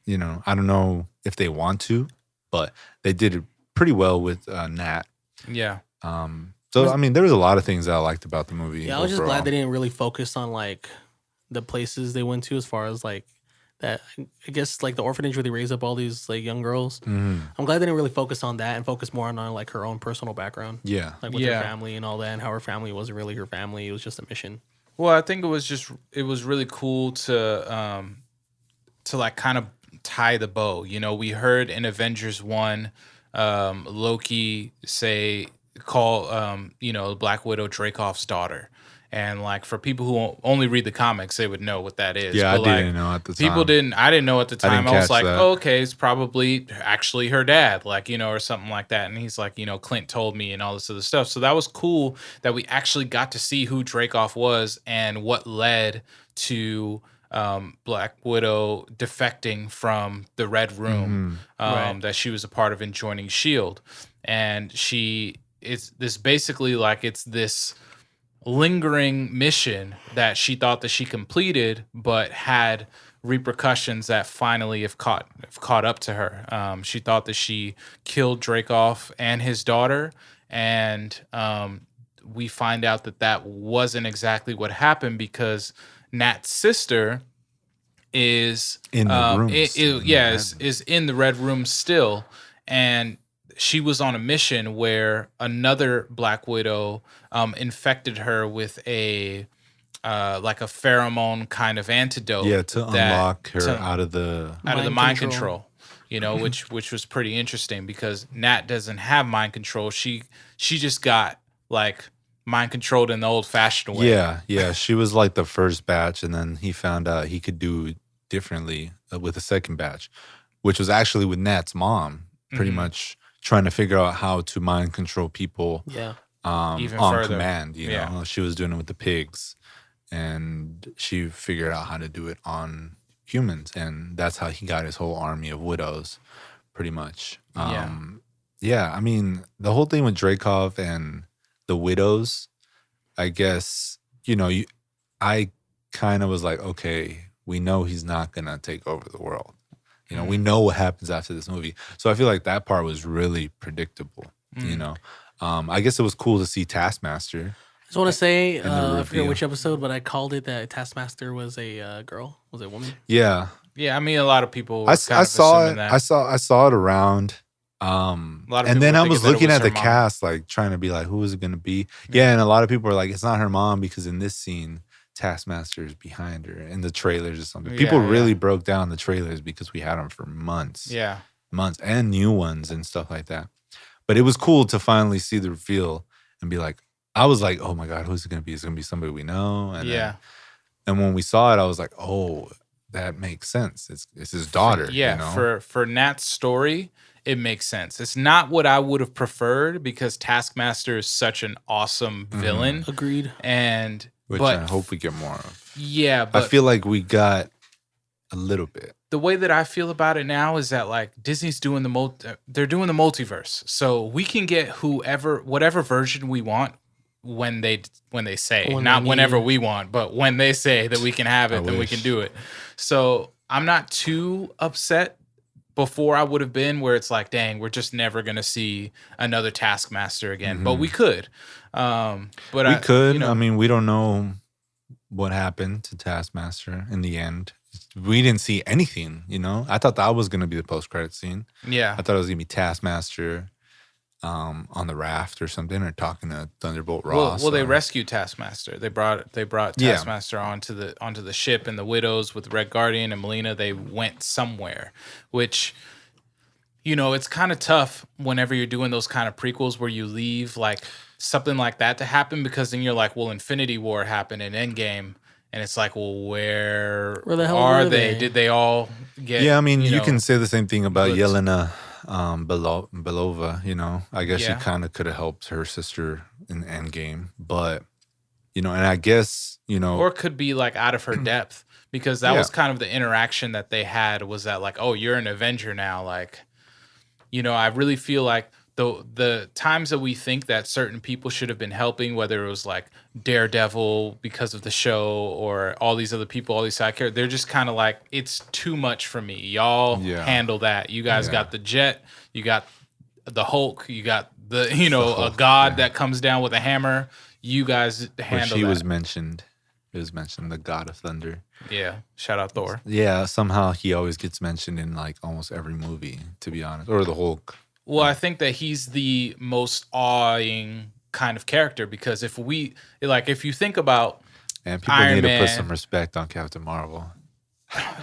don't know if they want to, but they did it pretty well with Nat. Yeah. So I mean, there was a lot of things that I liked about the movie. Yeah, I was just glad they didn't really focus on like the places they went to as far as like that. I guess like the orphanage where they raise up all these like young girls. I'm glad they didn't really focus on that and focus more on like her own personal background. Yeah. Like with her family and all that, and how her family wasn't really her family. It was just a mission. Well, I think it was really cool to like kind of tie the bow. You know, we heard in Avengers 1, Loki call Black Widow Dracov's daughter. And like for people who only read the comics, they would know what that is. Yeah, but I didn't know at the time. I didn't know at the time. didn't I was catch like, that. oh, okay, it's probably actually her dad, like, you know, or something like that. And he's like, you know, Clint told me and all this other stuff. So that was cool that we actually got to see who Dracov was and what led to Black Widow defecting from the Red Room that she was a part of in joining S.H.I.E.L.D. And it's this lingering mission that she thought that she completed, but had repercussions that finally have caught up to her. She thought that she killed Dracov and his daughter, and we find out that wasn't exactly what happened because Nat's sister is in the room. Is in the Red Room still, and she was on a mission where another Black Widow infected her with a like a pheromone kind of antidote. Yeah, to unlock her out of the mind control. You know, which was pretty interesting because Nat doesn't have mind control. She just got like mind controlled in the old fashioned way. Yeah. She was like the first batch, and then he found out he could do it differently with the second batch, which was actually with Nat's mom, pretty much trying to figure out how to mind control people. Yeah. Even on further. command, you know. She was doing it with the pigs, and she figured out how to do it on humans, and that's how he got his whole army of widows, pretty much. Yeah, I mean, the whole thing with Dracov and the widows, I guess, you know, I kind of was like, okay, we know he's not gonna take over the world. You know, we know what happens after this movie. So I feel like that part was really predictable, you know. I guess it was cool to see Taskmaster. I just want to say, the I forget reveal. which episode, but I called it that Taskmaster was a girl, was it a woman? Yeah, Yeah, I mean, a lot of people were I kind of saw assuming it. that. I saw it around. A lot of And people then were I thinking was that it looking was at her the mom. cast, like trying to be like, who is it going to be? Yeah, and a lot of people are like, it's not her mom because in this scene, Taskmaster is behind her in the trailers or something. People really broke down the trailers because we had them for months. Yeah. Months and new ones and stuff like that. But it was cool to finally see the reveal and be like, I was like, oh my God, who's it going to be? It's going to be somebody we know. And and when we saw it, I was like, oh, that makes sense. It's his daughter. Yeah, you know? for Nat's story, it makes sense. It's not what I would have preferred because Taskmaster is such an awesome villain. Agreed. Which I hope we get more of. Yeah, but I feel like we got a little bit. The way that I feel about it now is that like Disney's doing they're doing the multiverse, so we can get whatever version we want when they say, not whenever we want, but when they say that we can have it, then we can do it. So I'm not too upset. Before I would have been where it's like, dang, we're just never gonna see another Taskmaster again, but we could. But we could. I mean, we don't know what happened to Taskmaster in the end. We didn't see anything, you know? I thought that was going to be the post-credit scene. Yeah. I thought it was going to be Taskmaster on the raft or something, or talking to Thunderbolt Ross. Well, they rescued Taskmaster. They brought Taskmaster onto the ship, and the Widows with Red Guardian and Melina, they went somewhere, which, you know, it's kind of tough whenever you're doing those kind of prequels where you leave like something like that to happen, because then you're like, well, Infinity War happened in Endgame. And it's like, well, where the hell are were they? Did they all get? Yeah, I mean, you can say the same thing about Yelena Belova. You know, I guess she kind of could have helped her sister in Endgame, but you know, and I guess or it could be like out of her depth, because that was kind of the interaction that they had. Was that like, oh, you're an Avenger now? Like, you know, I really feel like the times that we think that certain people should have been helping, whether it was like Daredevil because of the show or all these other people, all these side characters, they're just kind of like, it's too much for me. Y'all handle that. You guys got the Jet, you got the Hulk, you got the a god that comes down with a hammer. You guys handle that. It was mentioned the God of Thunder. Yeah, shout out Thor. Yeah, somehow he always gets mentioned in like almost every movie, to be honest, or the Hulk. Well, I think that he's the most awing kind of character, because if you think about people Iron need Man, to put some respect on Captain Marvel.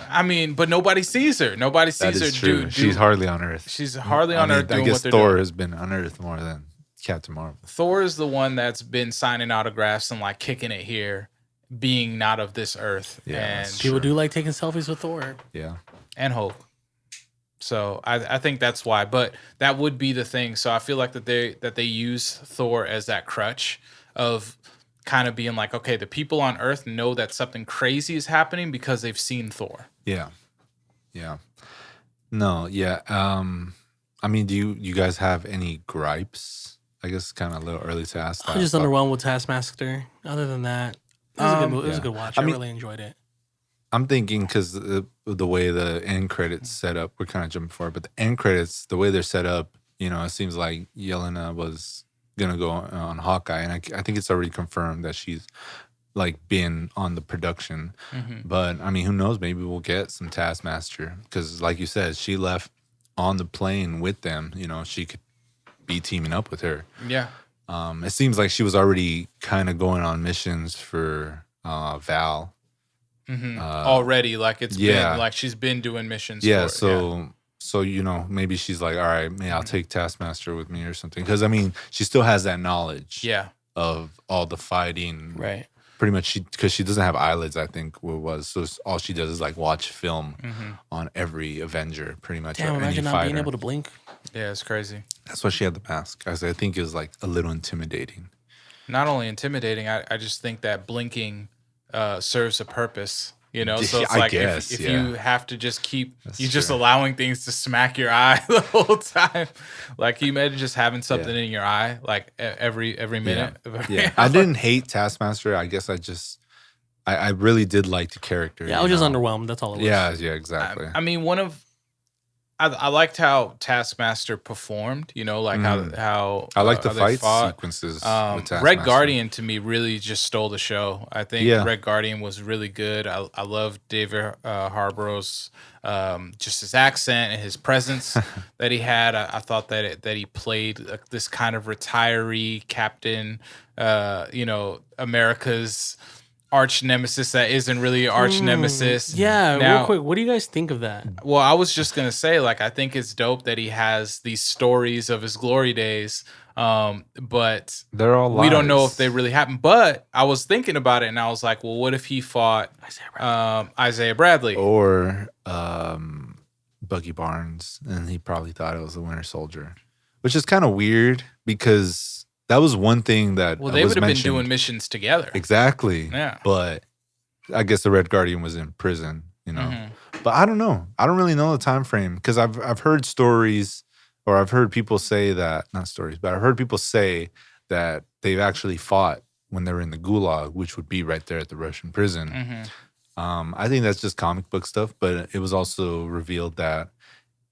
I mean, but nobody sees her. Nobody sees her. True. She's hardly on Earth. She's hardly on Earth. I guess Thor has been on Earth more than Captain Marvel. Thor is the one that's been signing autographs and like kicking it here, being not of this Earth. Yeah, and people do like taking selfies with Thor. Yeah, and Hulk. So I think that's why, but that would be the thing. So I feel like that they use Thor as that crutch of kind of being like, okay, the people on Earth know that something crazy is happening because they've seen Thor. Yeah. No, yeah. I mean, do you guys have any gripes? I guess it's kind of a little early to ask that. I'm just underwhelmed with Taskmaster. Other than that, it was a good movie. It was a good watch. I really enjoyed it. I'm thinking because the way the end credits set up, we're kind of jumping forward, but the end credits, the way they're set up, it seems like Yelena was gonna go on Hawkeye, and I think it's already confirmed that she's like been on the production. Mm-hmm. But I mean, who knows? Maybe we'll get some Taskmaster, because, like you said, she left on the plane with them. She could be teaming up with her. Yeah. It seems like she was already kind of going on missions for Val. Mm-hmm. Already, like it's been like she's been doing missions. Yeah, so maybe she's like, all right, maybe I'll take Taskmaster with me or something, because I mean, she still has that knowledge. Yeah. Of all the fighting. Right. Pretty much, because she doesn't have eyelids, I think what it was. So all she does is like watch film on every Avenger, pretty much. Damn, imagine not being able to blink. Yeah, it's crazy. That's why she had the mask. I think it was like a little intimidating. Not only intimidating, I just think that blinking serves a purpose, so it's like if you have to just keep just allowing things to smack your eye the whole time, like you imagine just having something in your eye like every minute. Yeah. I didn't hate Taskmaster. I guess I really did like the character. Yeah, I was just underwhelmed. That's all it was. Yeah, exactly. I mean, I liked how Taskmaster performed. You know, like how I like the how they fight fought. sequences with Taskmaster. Red Guardian to me really just stole the show. I think Red Guardian was really good. I love David Harbour's just his accent and his presence that he had. I thought that he played this kind of retiree captain. You know, America's arch nemesis that isn't really arch nemesis. Yeah, now, real quick, what do you guys think of that? Well, I was just gonna say, like, I think it's dope that he has these stories of his glory days, but they're all lies. We don't know if they really happened. But I was thinking about it, and I was like, well, what if he fought Isaiah Bradley or Bucky Barnes, and he probably thought it was the Winter Soldier, which is kind of weird because that was one thing that they would have mentioned. been doing missions together. Exactly. Yeah. But I guess the Red Guardian was in prison, you know. But I don't know. I don't really know the time frame because I've heard stories, or I've heard people say that, not stories, but I've heard people say that they've actually fought when they were in the Gulag, which would be right there at the Russian prison. I think that's just comic book stuff, but it was also revealed that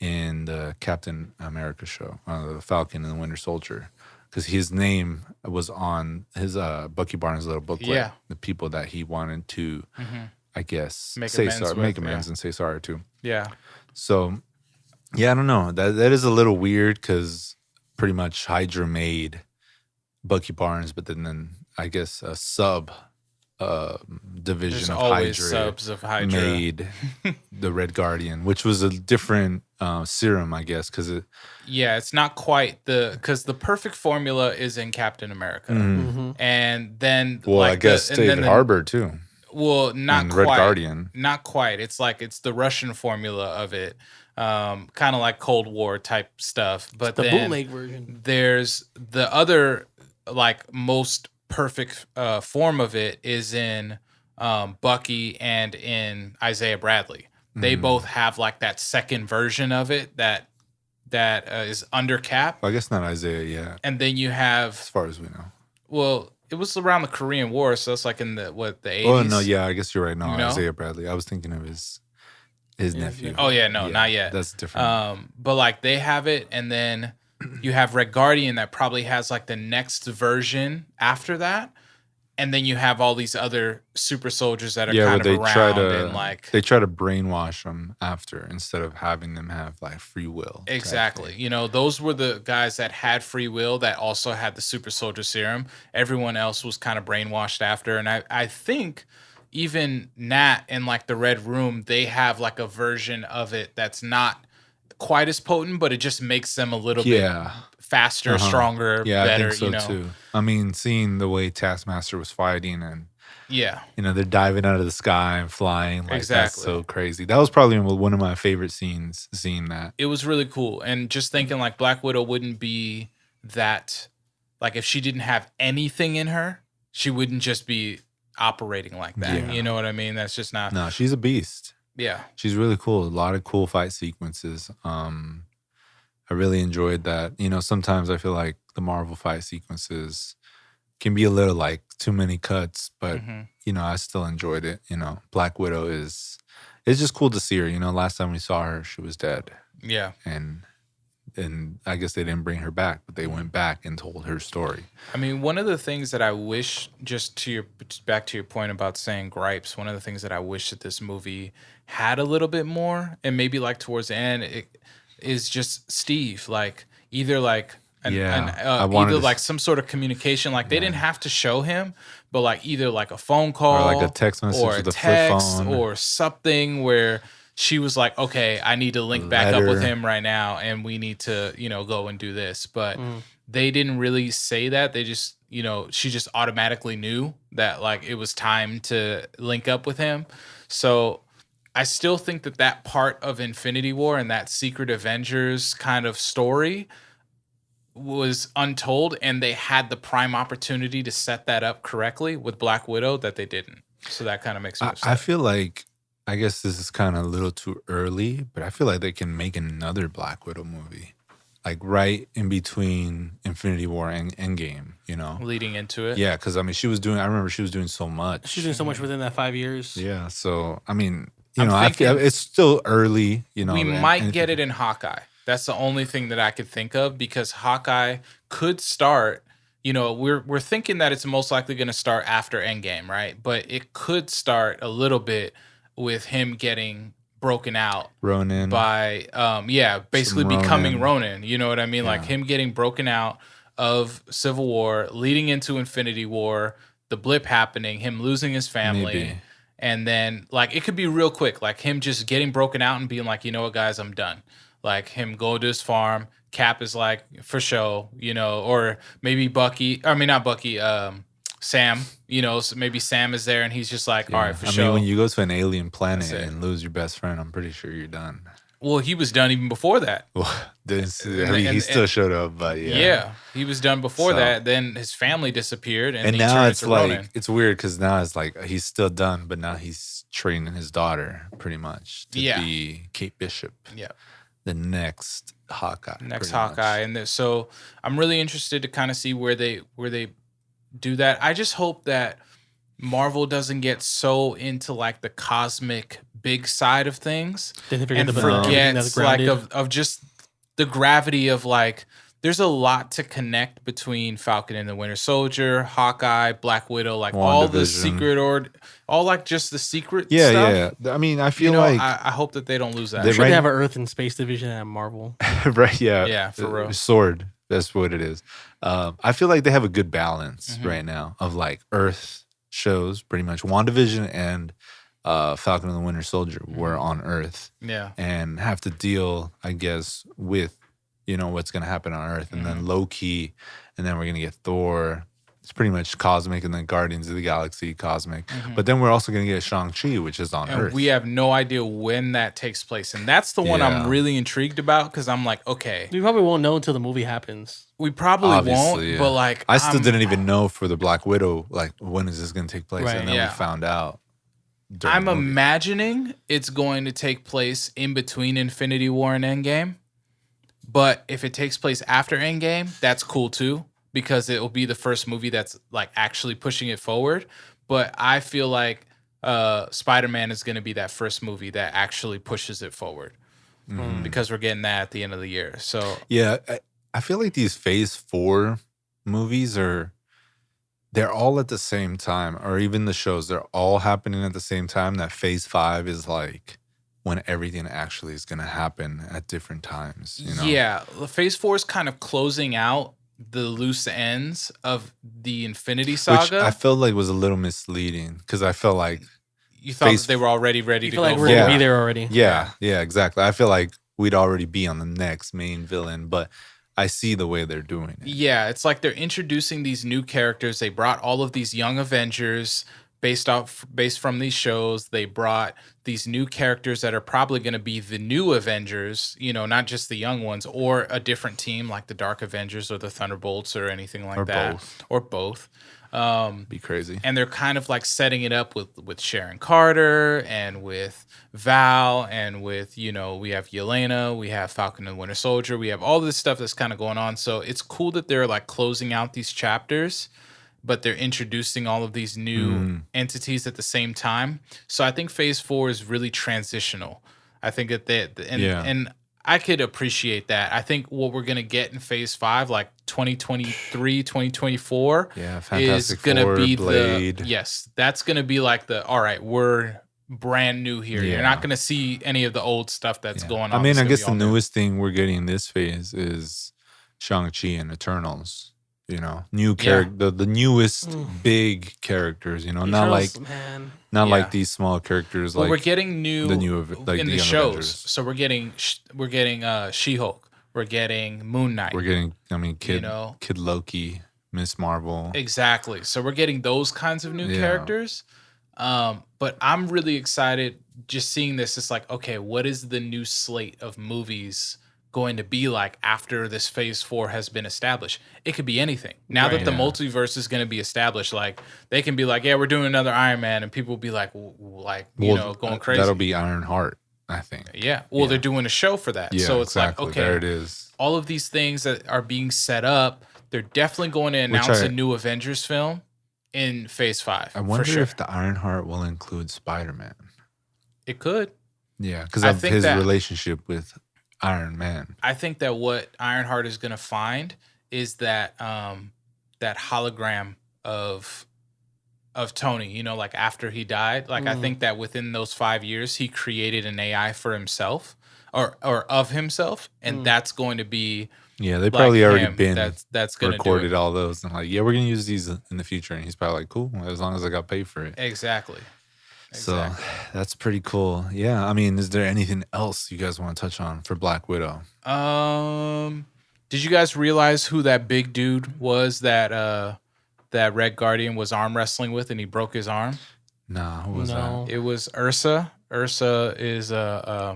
in the Captain America show, the Falcon and the Winter Soldier, because his name was on his Bucky Barnes' little booklet. Yeah. The people that he wanted to, I guess, Make say amends sorry, with, make amends and say sorry to. Yeah. So, yeah, I don't know. That is a little weird because pretty much Hydra made Bucky Barnes, but then I guess a sub division There's of always Hydra subs of Hydra made the Red Guardian, which was a different serum, I guess, because it's not quite because the perfect formula is in Captain America, and then I guess David Harbour too. Well, not and quite. Red Guardian, not quite. It's like it's the Russian formula of it, kind of like Cold War type stuff. But the then bootleg version. There's the other like most perfect form of it is in Bucky and in Isaiah Bradley. They both have like that second version of it that is under Cap. Well, I guess not Isaiah yet. And then you have, as far as we know. Well, it was around the Korean War, so that's like in the 80s. Oh no, yeah, I guess you're right. No, You know? Isaiah Bradley. I was thinking of his nephew. Oh yeah, no, not yet. That's different. But like they have it, and then you have Red Guardian that probably has like the next version after that. And then you have all these other super soldiers that are kind of around and like they try to brainwash them after instead of having them have like free will. Exactly. You know, those were the guys that had free will that also had the super soldier serum. Everyone else was kind of brainwashed after. And I think even Nat in like the Red Room, they have like a version of it that's not quite as potent, but it just makes them a little bit faster, stronger, better. I think so too. I mean, seeing the way Taskmaster was fighting and you know, they're diving out of the sky and flying. Like, that's so crazy. That was probably one of my favorite scenes, seeing that. It was really cool. And just thinking like Black Widow wouldn't be that, like if she didn't have anything in her, she wouldn't just be operating like that. Yeah. You know what I mean? That's just not. No, she's a beast. Yeah. She's really cool. A lot of cool fight sequences. I really enjoyed that. You know, sometimes I feel like the Marvel fight sequences can be a little like too many cuts, but you know, I still enjoyed it. You know, Black Widow it's just cool to see her. You know, last time we saw her, she was dead. Yeah. And I guess they didn't bring her back, but they went back and told her story. I mean, one of the things that I wish, just back to your point about saying gripes, one of the things that I wish that this movie had a little bit more, and maybe like towards the end, is just Steve, like either like either like some sort of communication, like they didn't have to show him, but like either like a phone call or like a text message or with a flip phone or something where she was like, okay, I need to link back up with him right now and we need to, you know, go and do this. But they didn't really say that. They just, you know, she just automatically knew that like it was time to link up with him. So I still think that part of Infinity War and that Secret Avengers kind of story was untold, and they had the prime opportunity to set that up correctly with Black Widow that they didn't. So that kind of makes me upset. I feel like, I guess this is kind of a little too early, but I feel like they can make another Black Widow movie. Like right in between Infinity War and Endgame, you know? Leading into it. Yeah, because I mean, I remember she was doing so much. She's doing so much within that 5 years. Yeah, so I mean, I feel it's still early. We might get it in Hawkeye. That's the only thing that I could think of because Hawkeye could start. We're thinking that it's most likely going to start after Endgame, right? But it could start a little bit with him getting broken out Ronin by basically becoming Ronin. You know what I mean? Like him getting broken out of Civil War, leading into Infinity War, the blip happening, him losing his family. Maybe. And then like it could be real quick, like him just getting broken out and being like, you know what, guys, I'm done. Like him go to his farm. Cap is like, for show, or maybe not Bucky, Sam, so maybe Sam is there and he's just like, all right, for sure. I mean, when you go to an alien planet and lose your best friend, I'm pretty sure you're done. Well, he was done even before that. Well, he still showed up, but yeah. Yeah, he was done before that. Then his family disappeared, and now it's like Ronin. It's weird because now it's like he's still done, but now he's training his daughter pretty much to be Kate Bishop. Yeah, the next Hawkeye. And so I'm really interested to kind of see where they do that. I just hope that Marvel doesn't get so into like the cosmic big side of things and forgets like of just the gravity of like there's a lot to connect between Falcon and the Winter Soldier, Hawkeye, Black Widow, like all the secret all like just the secret stuff. Yeah. I mean, I feel like I hope that they don't lose that. They should have an Earth and Space division at Marvel. Right, yeah. Yeah, for real. Sword. That's what it is. I feel like they have a good balance right now of like Earth shows, pretty much. WandaVision and Falcon and the Winter Soldier were on Earth. Yeah. And have to deal, I guess, with, what's going to happen on Earth. And then Loki, and then we're going to get Thor. It's pretty much cosmic, and then Guardians of the Galaxy, cosmic. But then we're also going to get Shang-Chi, which is on Earth. We have no idea when that takes place. And that's the one I'm really intrigued about because I'm like, okay. We probably won't know until the movie happens. We probably won't, but like... I still didn't even know for the Black Widow, like, when is this going to take place? Right, and then we found out. I'm imagining it's going to take place in between Infinity War and Endgame. But if it takes place after Endgame, that's cool too, because it will be the first movie that's like actually pushing it forward. But I feel like Spider-Man is going to be that first movie that actually pushes it forward because we're getting that at the end of the year. So yeah, I feel like these Phase 4 movies they're all at the same time, or even the shows, they're all happening at the same time. That Phase 5 is like when everything actually is going to happen at different times. Yeah, Phase 4 is kind of closing out the loose ends of the Infinity Saga. Which I felt like was a little misleading because I felt like you thought that they were already ready to go. Like we're going to be there already. Yeah, exactly. I feel like we'd already be on the next main villain, but I see the way they're doing it. Yeah, it's like they're introducing these new characters. They brought all of these young Avengers based from these shows. They brought these new characters that are probably going to be the new Avengers, not just the young ones, or a different team like the Dark Avengers or the Thunderbolts or anything like that. Or both. Be crazy. And they're kind of like setting it up with Sharon Carter and with Val and with, we have Yelena, we have Falcon and Winter Soldier, we have all this stuff that's kind of going on. So it's cool that they're like closing out these chapters, but they're introducing all of these new entities at the same time. So I think Phase 4 is really transitional. I think that and I could appreciate that. I think what we're going to get in Phase 5, like 2023, 2024, is going to be Blade. That's going to be like all right, we're brand new here. You're not going to see any of the old stuff that's going on. I mean, I guess the newest thing we're getting in this phase is Shang-Chi and Eternals. New character, the newest big characers. Not like these small characters. Well, like we're getting new in the shows. Avengers. So we're getting She-Hulk. We're getting Moon Knight. We're getting Kid Loki, Miss Marvel. Exactly. So we're getting those kinds of new characters. But I'm really excited just seeing this. It's like, okay, what is the new slate of movies going to be like after this Phase 4 has been established? It could be anything. Now that the multiverse is going to be established, like they can be like, yeah, we're doing another Iron Man, and people will be like, going crazy. That'll be Ironheart, I think. Yeah. Well, they're doing a show for that. Yeah, so it's exactly. like, okay, there it is. All of these things that are being set up, they're definitely going to announce a new Avengers film in Phase 5. I wonder if the Ironheart will include Spider-Man. It could. Yeah, because I of think his that- relationship with Iron Man. I think that what Ironheart is going to find is that that hologram of Tony, you know, like after he died. Like I think that within those 5 years, he created an AI for himself or of himself, and that's going to be Yeah, they probably already him. been That's going to recorded all those and like, yeah, we're gonna use these in the future, and he's probably like, cool, as long as I got paid for it. Exactly. So that's pretty cool. Yeah, I mean, is there anything else you guys want to touch on for Black Widow? Did you guys realize who that big dude was that that Red Guardian was arm wrestling with and he broke his arm? Nah, who was that? It was Ursa. Ursa is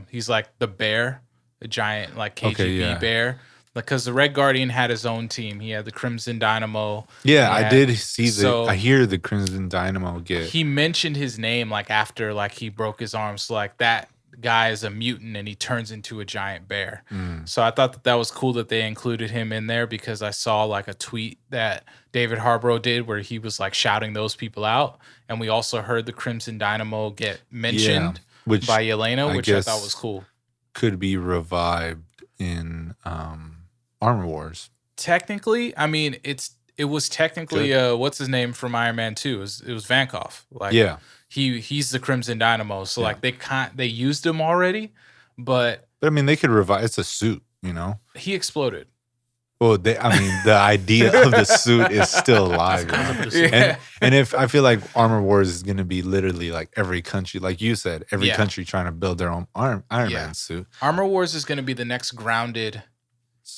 he's like the bear, a giant like KGB bear. Because the Red Guardian had his own team. He had the Crimson Dynamo. Yeah, I did see I hear the Crimson Dynamo get. He mentioned his name like after like he broke his arm. So like that guy is a mutant and he turns into a giant bear. So I thought that was cool that they included him in there because I saw like a tweet that David Harbour did where he was like shouting those people out. And we also heard the Crimson Dynamo get mentioned by Yelena, which I thought was cool. Could be revived in Armor Wars. Technically, I mean, it was technically what's his name from Iron Man 2? It was Vankov. Like he's the Crimson Dynamo. So like they used him already, but I mean they could revive. It's a suit, you know. He exploded. Well, the idea of the suit is still alive. And if I feel like Armor Wars is going to be literally like every country, like you said, every country trying to build their own Iron Man suit. Armor Wars is going to be the next grounded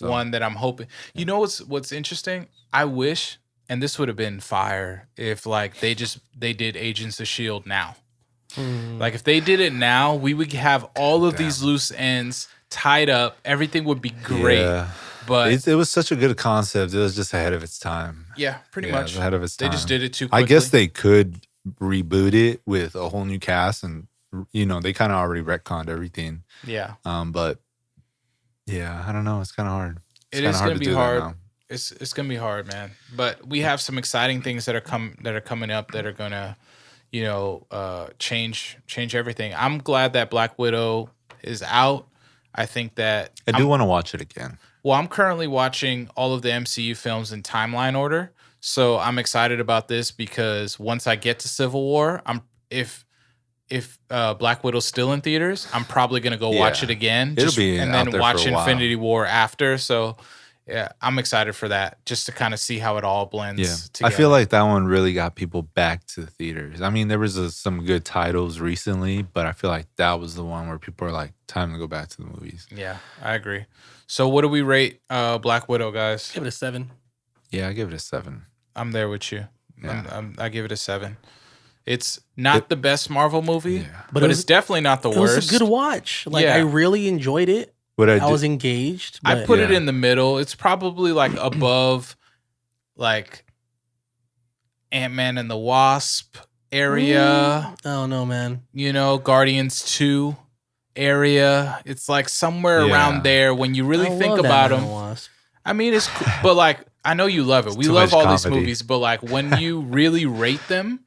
one that I'm hoping. You know what's interesting? I wish, and this would have been fire if like they did Agents of S.H.I.E.L.D. now. Like if they did it now, we would have all of these loose ends tied up. Everything would be great. Yeah. But it was such a good concept. It was just ahead of its time. Yeah, pretty much. Ahead of its time. They just did it too quickly. I guess they could reboot it with a whole new cast, and you know they kind of already retconned everything. Yeah. But yeah, I don't know. It's kind of hard. It is going to be hard. It's going to be hard, man. But we have some exciting things that are coming up that are going to, you know, change everything. I'm glad that Black Widow is out. I think that I do want to watch it again. Well, I'm currently watching all of the MCU films in timeline order, so I'm excited about this because once I get to Civil War, if Black Widow's still in theaters, I'm probably gonna go watch it again. And then watch Infinity War after. So yeah, I'm excited for that, just to kind of see how it all blends together. I feel like that one really got people back to the theaters. I mean, there was some good titles recently, but I feel like that was the one where people are like, time to go back to the movies. Yeah, I agree. So what do we rate Black Widow, guys? Give it a 7. Yeah, I give it a 7. I'm there with you. Yeah. I give it a 7. It's not the best Marvel movie, but it's definitely not the worst. It was a good watch. Like I really enjoyed it. I was engaged. I put it in the middle. It's probably like above like Ant-Man and the Wasp area. I don't know, man. You know, Guardians 2 area. It's like somewhere around there when you really think about them. I mean, it's cool, but like I know you love it. We love all these movies, but like when you really rate them,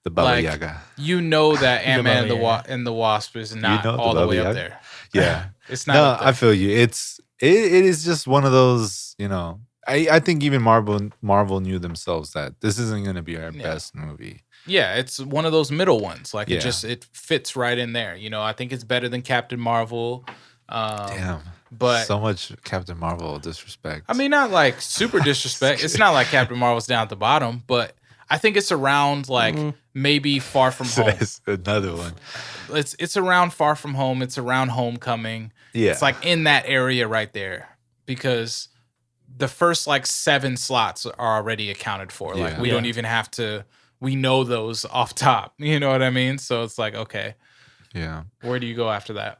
the Baba Yaga. You know that Ant-Man and the Wasp is not all the way up there. Yeah. It's not. No, I feel you. It is just one of those, you know, I think even Marvel knew themselves that this isn't going to be our best movie. Yeah, it's one of those middle ones. Like it fits right in there. You know, I think it's better than Captain Marvel. Damn. But so much Captain Marvel disrespect. I mean, not like super disrespect. It's not like Captain Marvel's down at the bottom, but I think it's around like maybe Far From Home. That's another one. It's around Far From Home. It's around Homecoming. Yeah. It's like in that area right there because the first like 7 slots are already accounted for. Like we don't even have to, we know those off top. You know what I mean? So it's like, okay. Yeah. Where do you go after that?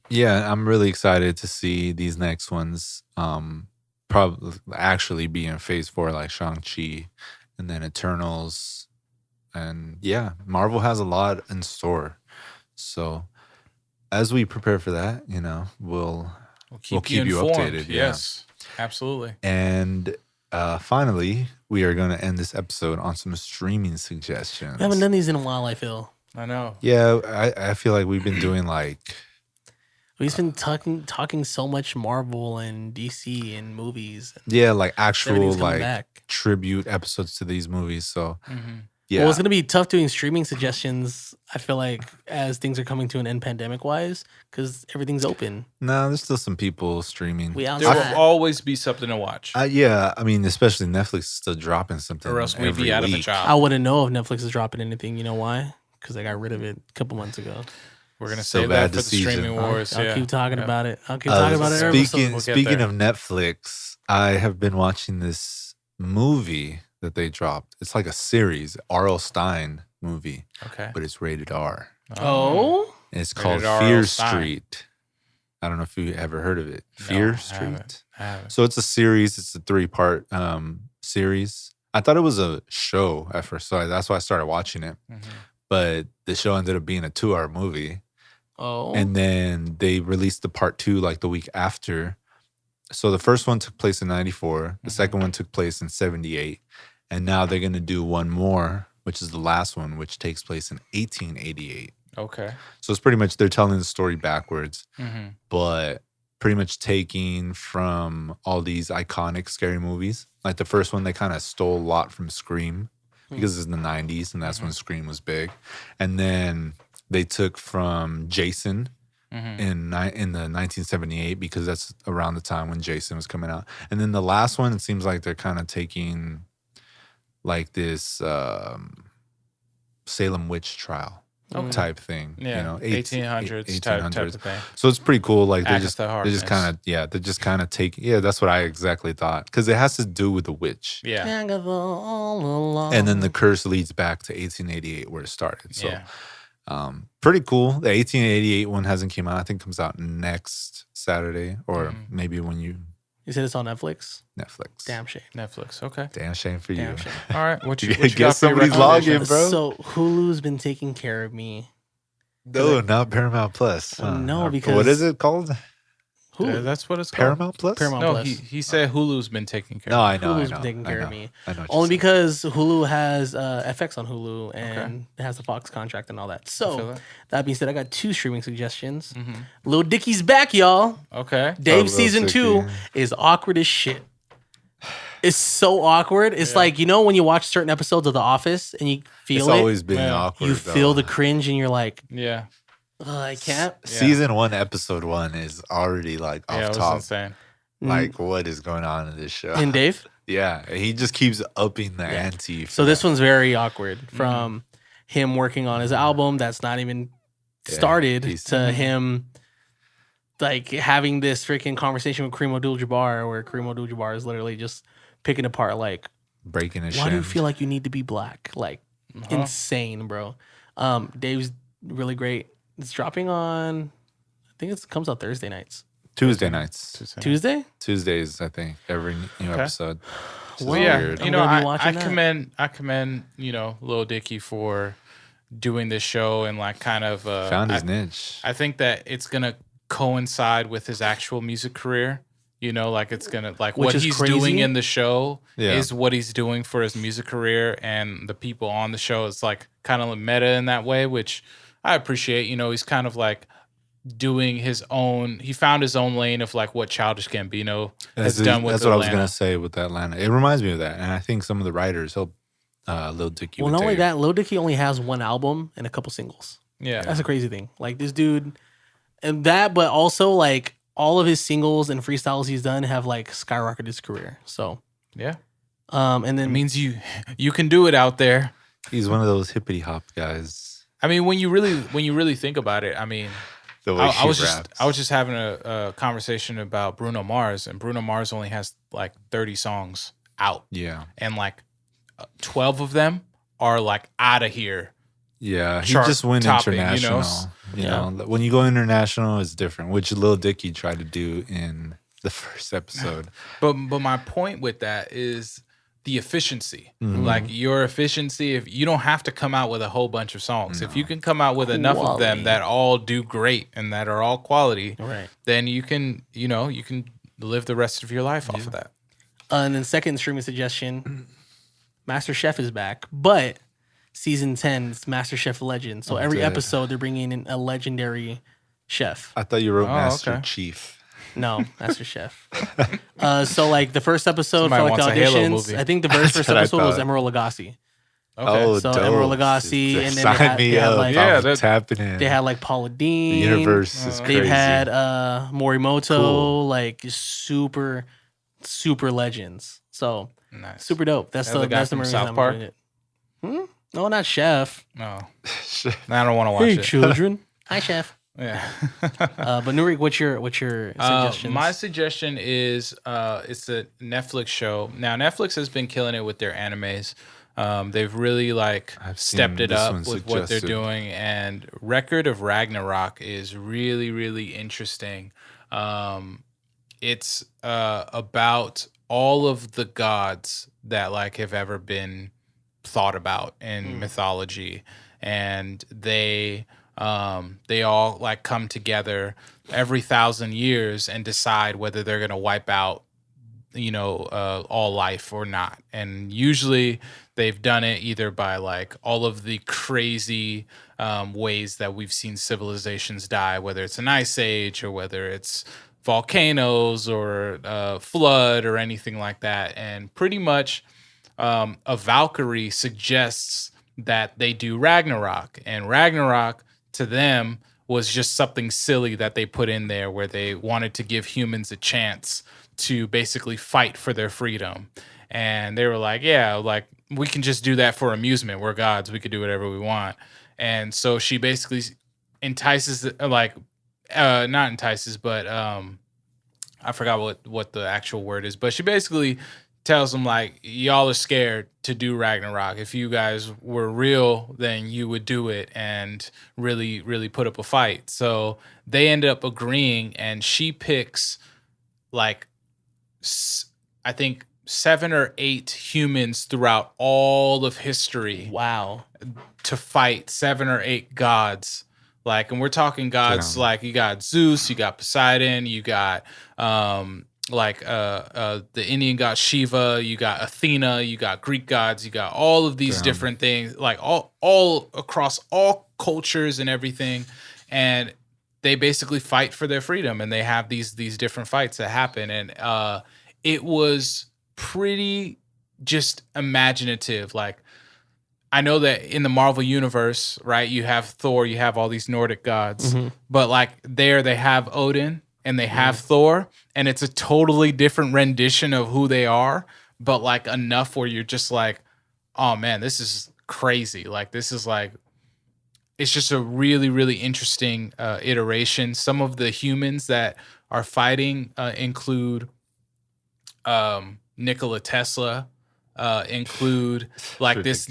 Yeah, I'm really excited to see these next ones probably actually be in phase 4 like Shang-Chi and then Eternals. And yeah, Marvel has a lot in store. So as we prepare for that, you know, we'll keep you updated. Yes, absolutely. And finally, we are going to end this episode on some streaming suggestions. We haven't done these in a while, I feel. I know. Yeah, I feel like we've been doing like We've been talking so much Marvel and DC and movies. like actual Everything's coming like back. tribute episodes to these movies. So yeah, Well, it's gonna be tough doing streaming suggestions. I feel like as things are coming to an end, pandemic wise, because everything's open. no, there's still some people streaming. We There outside. will always be something to watch, Yeah, I mean, especially Netflix is still dropping something, or else we'd every be out of a week. job. I wouldn't know if Netflix is dropping anything. You know why? Because I got rid of it a couple months ago. We're gonna So save bad that for the decision. streaming wars. I'll yeah. keep talking Yeah. about it. I'll keep talking about it. every episode. We'll get Speaking there. of Netflix, I have been watching this movie that they dropped. It's like a series, R.L. Stein movie, Okay. but it's rated R. Oh, And it's Rated called R.L. Fear Stein. Street. I don't know if you ever heard of it. No, Fear I Street. haven't. I haven't. So it's a series. It's a 3-part series. I thought it was a show at first, so that's why I started watching it. Mhm. But the show ended up being a 2-hour movie. oh, And then they released the part 2 like the week after. So the first one took place in 94. The second one took place in 78. And now they're going to do one more, which is the last one, which takes place in 1888. Okay. So it's pretty much they're telling the story backwards, Mm-hmm. but pretty much taking from all these iconic scary movies. Like the first one, they kind of stole a lot from Scream because it's in the 90s and that's when Scream was big. And then they took from Jason in the 1978 because that's around the time when Jason was coming out. And then the last one, it seems like they're kind of taking like this Salem witch trial type thing. Yeah. You know, 1800s type of thing. So it's pretty cool. Like they Agatha just kind of take. Yeah, that's what I exactly thought because it has to do with the witch. Yeah. Agatha all along. And then the curse leads back to 1888 where it started. So Yeah. pretty cool. The 1888 one hasn't came out. I think it comes out next Saturday or maybe when you You said it's on Netflix. Netflix. Damn shame. Netflix. Okay. Damn shame for Damn you. shame. All right. What you You got guess for your somebody's recommendation? login, bro. So Hulu's been taking care of me. No, not Paramount Plus. huh? No, Or because- what is it called? Hulu. That's what it's called. Paramount Plus. Paramount No, Plus. he said Hulu's been taking care No, of I know. Hulu's I know. been taking I care know. of me. I know. what Only you're saying. because Hulu has FX on Hulu and it has the Fox contract and all that. feel So that. that being said, I got 2 streaming suggestions. Mm-hmm. Lil Dicky's back, y'all. Okay. Dave Lil season Dicky. 2 is awkward as shit. It's so awkward. It's like, you know, when you watch certain episodes of The Office and you feel It's it, always been Yeah. awkward. you though. feel the cringe and you're like, Yeah. I can't. Season 1, episode 1 is already like Yeah. It off was top. insane. Like, what is going on in this show? And Dave? Yeah, he just keeps upping the ante. So this one's very awkward from him working on his album that's not even started he's- to him like having this freaking conversation with Kareem Abdul-Jabbar where Kareem Abdul-Jabbar is literally just picking apart like, breaking his why do you shins. feel like you need to be black? Like insane, bro. Dave's really great. It's dropping on, I think it comes out Thursday nights. Tuesday nights. Tuesday? Tuesdays, I think, every new episode. Which is Well, yeah, weird. you I'm know, gonna be I watching that. commend, you know, Lil Dicky for doing this show and like kind of Found his niche. I think that it's gonna coincide with his actual music career. You know, like it's gonna like Which what is he's crazy. doing in the show Yeah. is what he's doing for his music career, and the people on the show is like kind of meta in that way, which I appreciate. You know, he's kind of like doing his own. He found his own lane of like what Childish Gambino has done with That's what I was Atlanta. gonna say with Atlanta. It reminds me of that, and I think some of the writers helped Lil Dicky. Well, with not only Dave. that, Lil Dicky only has one album and a couple singles. Yeah, That's a crazy thing. Like this dude, and that, but also like all of his singles and freestyles he's done have like skyrocketed his career. So, yeah. and It then means you can do it out there. He's one of those hippity hop guys. I mean, when you really think about it, I mean, The way I was she raps. just having a conversation about Bruno Mars, and Bruno Mars only has like 30 songs out, Yeah, and like 12 of them are like out of here. yeah. He Chart just went topping, international. you know? You know, when you go international, it's different. Which Lil Dicky tried to do in the first episode. But my point with that is the efficiency. Mm-hmm. Like your efficiency, if you don't have to come out with a whole bunch of songs. If you can come out with enough of them Quality. that all do great and that are all quality, right. then you can live the rest of your life off of that. And then second streaming suggestion, Master Chef is back, but season 10 is Master Chef Legend. So every episode they're bringing in a legendary chef. I thought you wrote Master Chief. No, Master Chef. So like the first episode Somebody for like the wants a Halo auditions, movie. I think the very first episode was Emerald Lagasse. Okay. Oh, So dope. Emerald Lagasse, and then they had like tapping in. they had like Paula Deen. The universe is crazy. They've had Morimoto, like super legends. So Nice. super dope. That's the guy main from reason South I'm Park? doing it. No, not Chef. No, I don't want to watch Hey, it. children. Hi, Chef. Yeah. But Nurik, what's your suggestions? My suggestion is it's a Netflix show. Now Netflix has been killing it with their animes. They've really like stepped it up with what they're doing, and Record of Ragnarok is really, really interesting. It's about all of the gods that like have ever been thought about in mythology, and they all like come together every 1,000 years and decide whether they're gonna wipe out all life or not. And usually they've done it either by like all of the crazy ways that we've seen civilizations die, whether it's an ice age or whether it's volcanoes or flood or anything like that. And pretty much a Valkyrie suggests that they do Ragnarok, and Ragnarok to them was just something silly that they put in there where they wanted to give humans a chance to basically fight for their freedom. And they were like, yeah, like we can just do that for amusement. We're gods. We could do whatever we want. And so she basically entices, not entices, but I forgot what the actual word is, but she basically tells them like, y'all are scared to do Ragnarok. If you guys were real, then you would do it and really, really put up a fight. So they end up agreeing, and she picks like, I think 7 or 8 humans throughout all of history. Wow. To fight 7 or 8 gods. Like, and we're talking gods like you got Zeus, you got Poseidon, you got the Indian god Shiva, you got Athena, you got Greek gods, you got all of these different things, like all across all cultures and everything. And they basically fight for their freedom, and they have these different fights that happen. And it was pretty just imaginative. Like, I know that in the Marvel universe, right, you have Thor, you have all these Nordic gods, but like there they have Odin and they have Thor, and it's a totally different rendition of who they are, but like enough where you're just like, oh man, this is crazy. Like, this is like, it's just a really, really interesting iteration. Some of the humans that are fighting include Nikola Tesla, include like this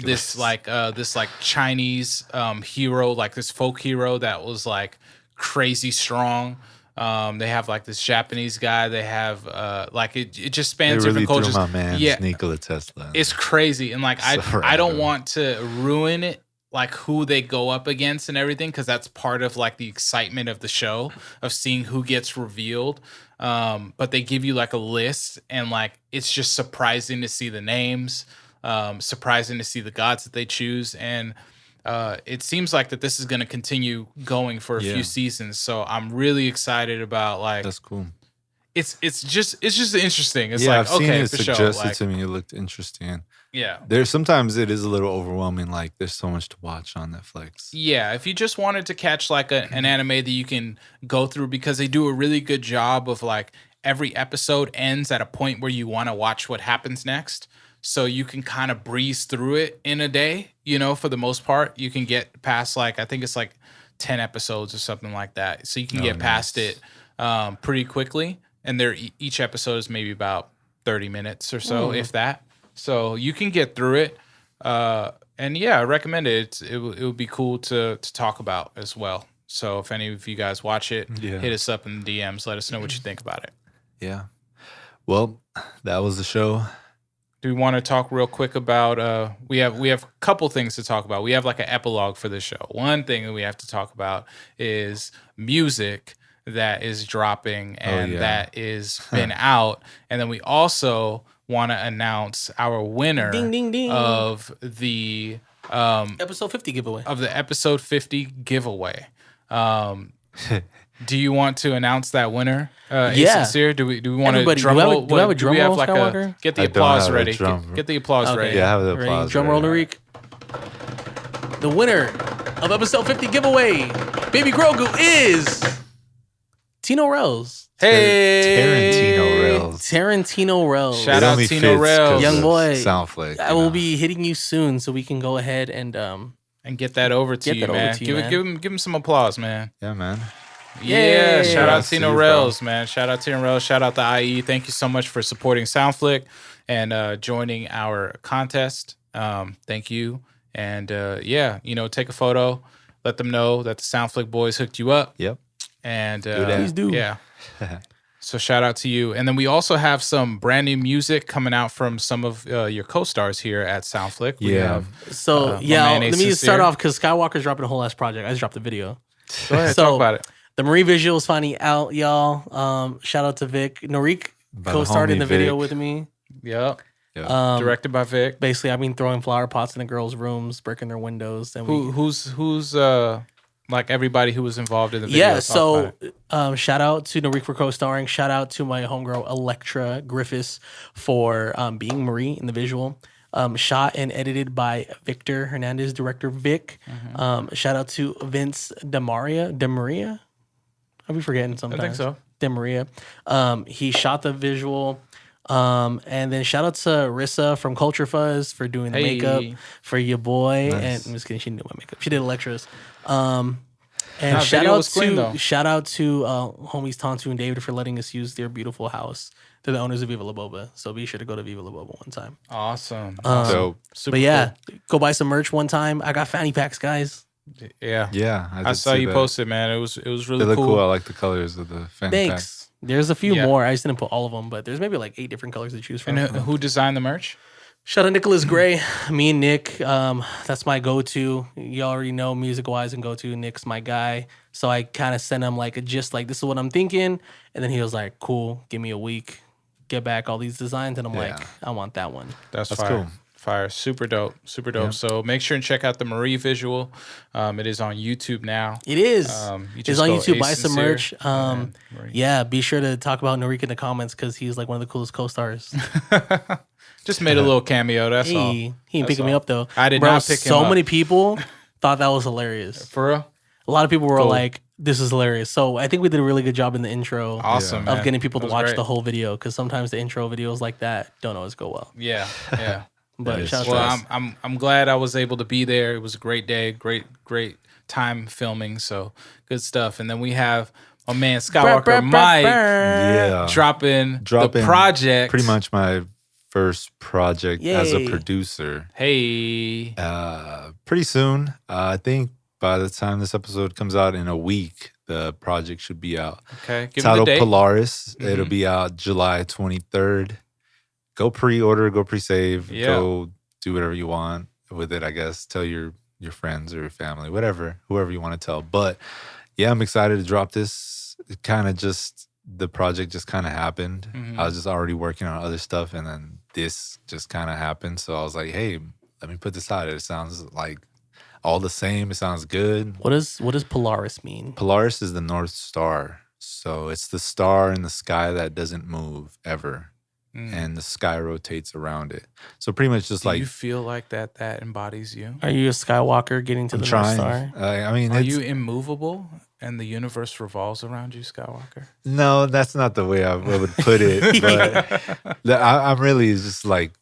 Chinese hero, like this folk hero that was like crazy strong. They have like this Japanese guy. They have like it just spans really different cultures. Threw my man's Nikola Tesla. It's crazy, and like I don't want to ruin it, like who they go up against and everything, because that's part of like the excitement of the show, of seeing who gets revealed. But they give you like a list, and like it's just surprising to see the names, surprising to see the gods that they choose, and it seems like that this is going to continue going for a few seasons. So I'm really excited about like, that's cool. It's just interesting. It's I've seen it for suggested sure. Like, to me. It looked interesting. Yeah. There's sometimes it is a little overwhelming. Like, there's so much to watch on Netflix. Yeah, if you just wanted to catch like an anime that you can go through, because they do a really good job of like every episode ends at a point where you want to watch what happens next. So you can kind of breeze through it in a day, for the most part. You can get past like, I think it's like 10 episodes or something like that. So you can get past it pretty quickly. And each episode is maybe about 30 minutes or so, if that. So you can get through it. And yeah, I recommend it. It would be cool to talk about as well. So if any of you guys watch it, hit us up in the DMs. Let us know what you think about it. Yeah. Well, that was the show. Do we want to talk real quick about we have a couple things to talk about. We have like an epilogue for the show. One thing that we have to talk about is music that is dropping and that is been out. And then we also want to announce our winner Ding, ding, ding. of the Episode 50 giveaway. Of the episode 50 giveaway. Do you want to announce that winner? Yeah. Sincere? Do we want to Everybody, drum do we have a- roll? do we have a drum roll, like Skywalker? get the I don't applause have a ready. drum. Get the applause Okay. ready. Yeah, I have the Ready? applause. Drum roll, ready. Tariq. The winner of episode 50 giveaway, Baby Grogu, is Tino Rels. Hey, Tarantino Rails. Tarantino Rels. Shout It out only Tino fits Rails. 'cause Young of boy. Soundflick. I will be hitting you soon, so we can go ahead and get that over to Get you, that over man. to you, man. Give him some applause, man. Yeah, man. Yeah, Yay. shout out See Tino you, bro. Rails, man. Shout out Tino Rails. Shout out to IE. Thank you so much for supporting Soundflick and joining our contest. Thank you. And take a photo. Let them know that the Soundflick boys hooked you up. Yep. And that. Please do. Yeah. So shout out to you. And then we also have some brand new music coming out from some of your co-stars here at Soundflick. We Yeah. have, So my yeah, man let Ace me Sincere. start off because Skywalker's dropping a whole ass project. I just dropped the video. Go ahead, So- talk about it. The Marie visual is finally out, y'all. Shout out to Vic. Norik By the co-starred in homie the video Vic. with me. Yep. Yeah. Directed by Vic. Basically, I've been throwing flower pots in the girls' rooms, breaking their windows, and Who's like everybody who was involved in the video? yeah. Talk So about it. shout out to Norik for co-starring. Shout out to my homegirl Electra Griffiths for being Marie in the visual. Shot and edited by Victor Hernandez, director Vic. Shout out to Vince DeMaria. I'll be forgetting I sometimes. think so. DeMaria. He shot the visual. And then shout out to Rissa from Culture Fuzz for doing the Hey. makeup for your boy. Nice. And I'm just kidding, she didn't do my makeup. She did Electra's. And That shout video out was clean, though. to homies Tontu and David for letting us use their beautiful house. They're the owners of Viva La Boba. So be sure to go to Viva La Boba one time. Awesome. So Super But yeah, go buy some merch one time. I got fanny packs, guys. cool. Yeah. yeah, I did saw see you that. posted, man. It was really They look cool. cool. I like the colors of the fan pack. Thanks. There's a few Yeah. more. I just didn't put all of them, but there's maybe like 8 different colors to choose from. And who designed the merch? Shout out Nicholas Gray, me and Nick. That's my go-to. You already know music-wise and go-to. Nick's my guy. So I kind of sent him like a gist, like this is what I'm thinking, and then he was like, "Cool, give me a week, get back all these designs," and I'm like, Yeah. "I want that one." That's That's fire. cool. Fire. Super dope. Super dope. Yeah. So make sure and check out the Marie visual. It is on YouTube now. It is. You It's just on go YouTube. Ace Buy some Sincere merch. and Marie. Yeah, be sure to talk about Norik in the comments because he's like one of the coolest co-stars. Just made a little cameo. That's all. He ain't That's picking me all. up though. I did Bro, not pick him so up. many people thought that was hilarious. For real? A lot of people were Cool. like, "This is hilarious." So I think we did a really good job in the intro Awesome. of man. getting people to That was watch great. the whole video because sometimes the intro videos like that don't always go well. Yeah. Yeah. But is shout out true. to Well, us. I'm glad I was able to be there. It was a great day, great time filming. So good stuff. And then we have my man Skywalker Mike Yeah. dropping the Dropping project. Pretty much my first project as a Yay. producer. Hey, Pretty soon. I think by the time this episode comes out in a week, the project should be out. okay. Give me the Titled date. Polaris. It'll Mhm. be out July 23rd. Go pre-order, go pre-save, Yeah. go do whatever you want with it, I guess. Tell your friends or your family, whoever you want to tell. But yeah, I'm excited to drop this. It kind of just, the project just kind of happened. Mhm. I was just already working on other stuff and then this just kind of happened. So I was like, hey, let me put this out. It sounds like all the same. It sounds good. What does Polaris mean? Polaris is the North Star. So it's the star in the sky that doesn't move ever. Mm. And the sky rotates around it. So pretty much just Do like you feel like that embodies you? Are you a Skywalker getting to I'm the trying. North Star? I mean, Are it's, you immovable and the universe revolves around you, Skywalker? no, that's not the way I would put it. But I'm really just like,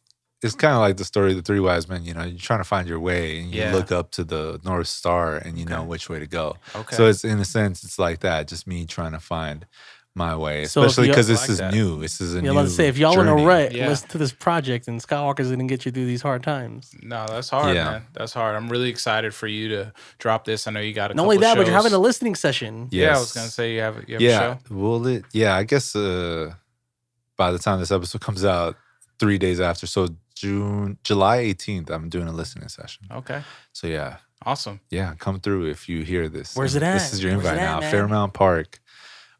it's kind of like the story of the three wise men. You know, you're trying to find your way and you Yeah. look up to the North Star and you know Okay. which way to go. Okay. So it's in a sense, it's like that. Just me trying to find my way, So if especially you- because I this like is that. new. This is a Yeah, new let's say if y'all in a journey. rut, Yeah. listen to this project, and Skywalker's gonna get you through these hard times. No, that's hard, Yeah. man. That's hard. I'm really excited for you to drop this. I know you got a Not only couple that, but you're shows. having a listening session. Yeah, I was Yes. gonna say you have a Yeah. show. Will it? Yeah, I guess by the time this episode comes out, 3 days after, so July 18th, I'm doing a listening session. Okay, So yeah, awesome. come through if you hear this. Where's it This at? is your Where's it invite at, now, man? Fairmount Park,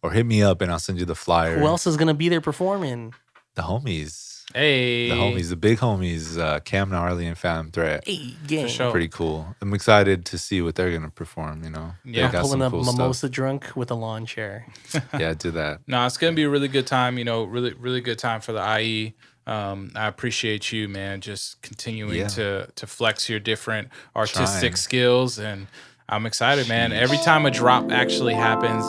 or hit me up and I'll send you the flyer. Who else is gonna be there performing? The homies. Hey, the big homies, Cam Gnarly and Phantom Threat. Hey, gang. For sure. Pretty cool. I'm excited to see what they're gonna perform. Yeah. They got Pulling some up cool mimosa stuff. drunk with a lawn chair. Yeah, do that. No, it's gonna be a really good time. Really, really good time for the IE. I appreciate you, man, just continuing to flex your different artistic skills, and I'm excited, man. Every time a drop actually happens,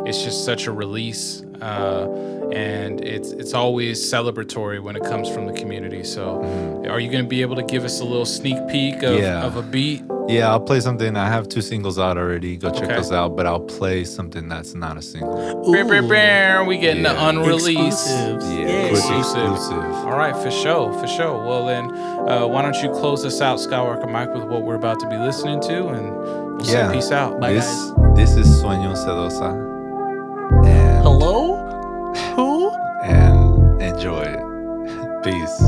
it's just such a release, and it's always celebratory when it comes from the community. So, are you gonna be able to give us a little sneak peek of a beat? Yeah, I'll play something. I have 2 singles out already. Go check those out. But I'll play something that's not a single. We getting the unreleased. Exclusives. Yeah, exclusive. All right, for sure. Well, then, why don't you close us out, Skywalker Mike, with what we're about to be listening to, and we'll say peace out. Bye, guys. This is Sueño Sedosa. And Hello? Who? And enjoy it. Peace.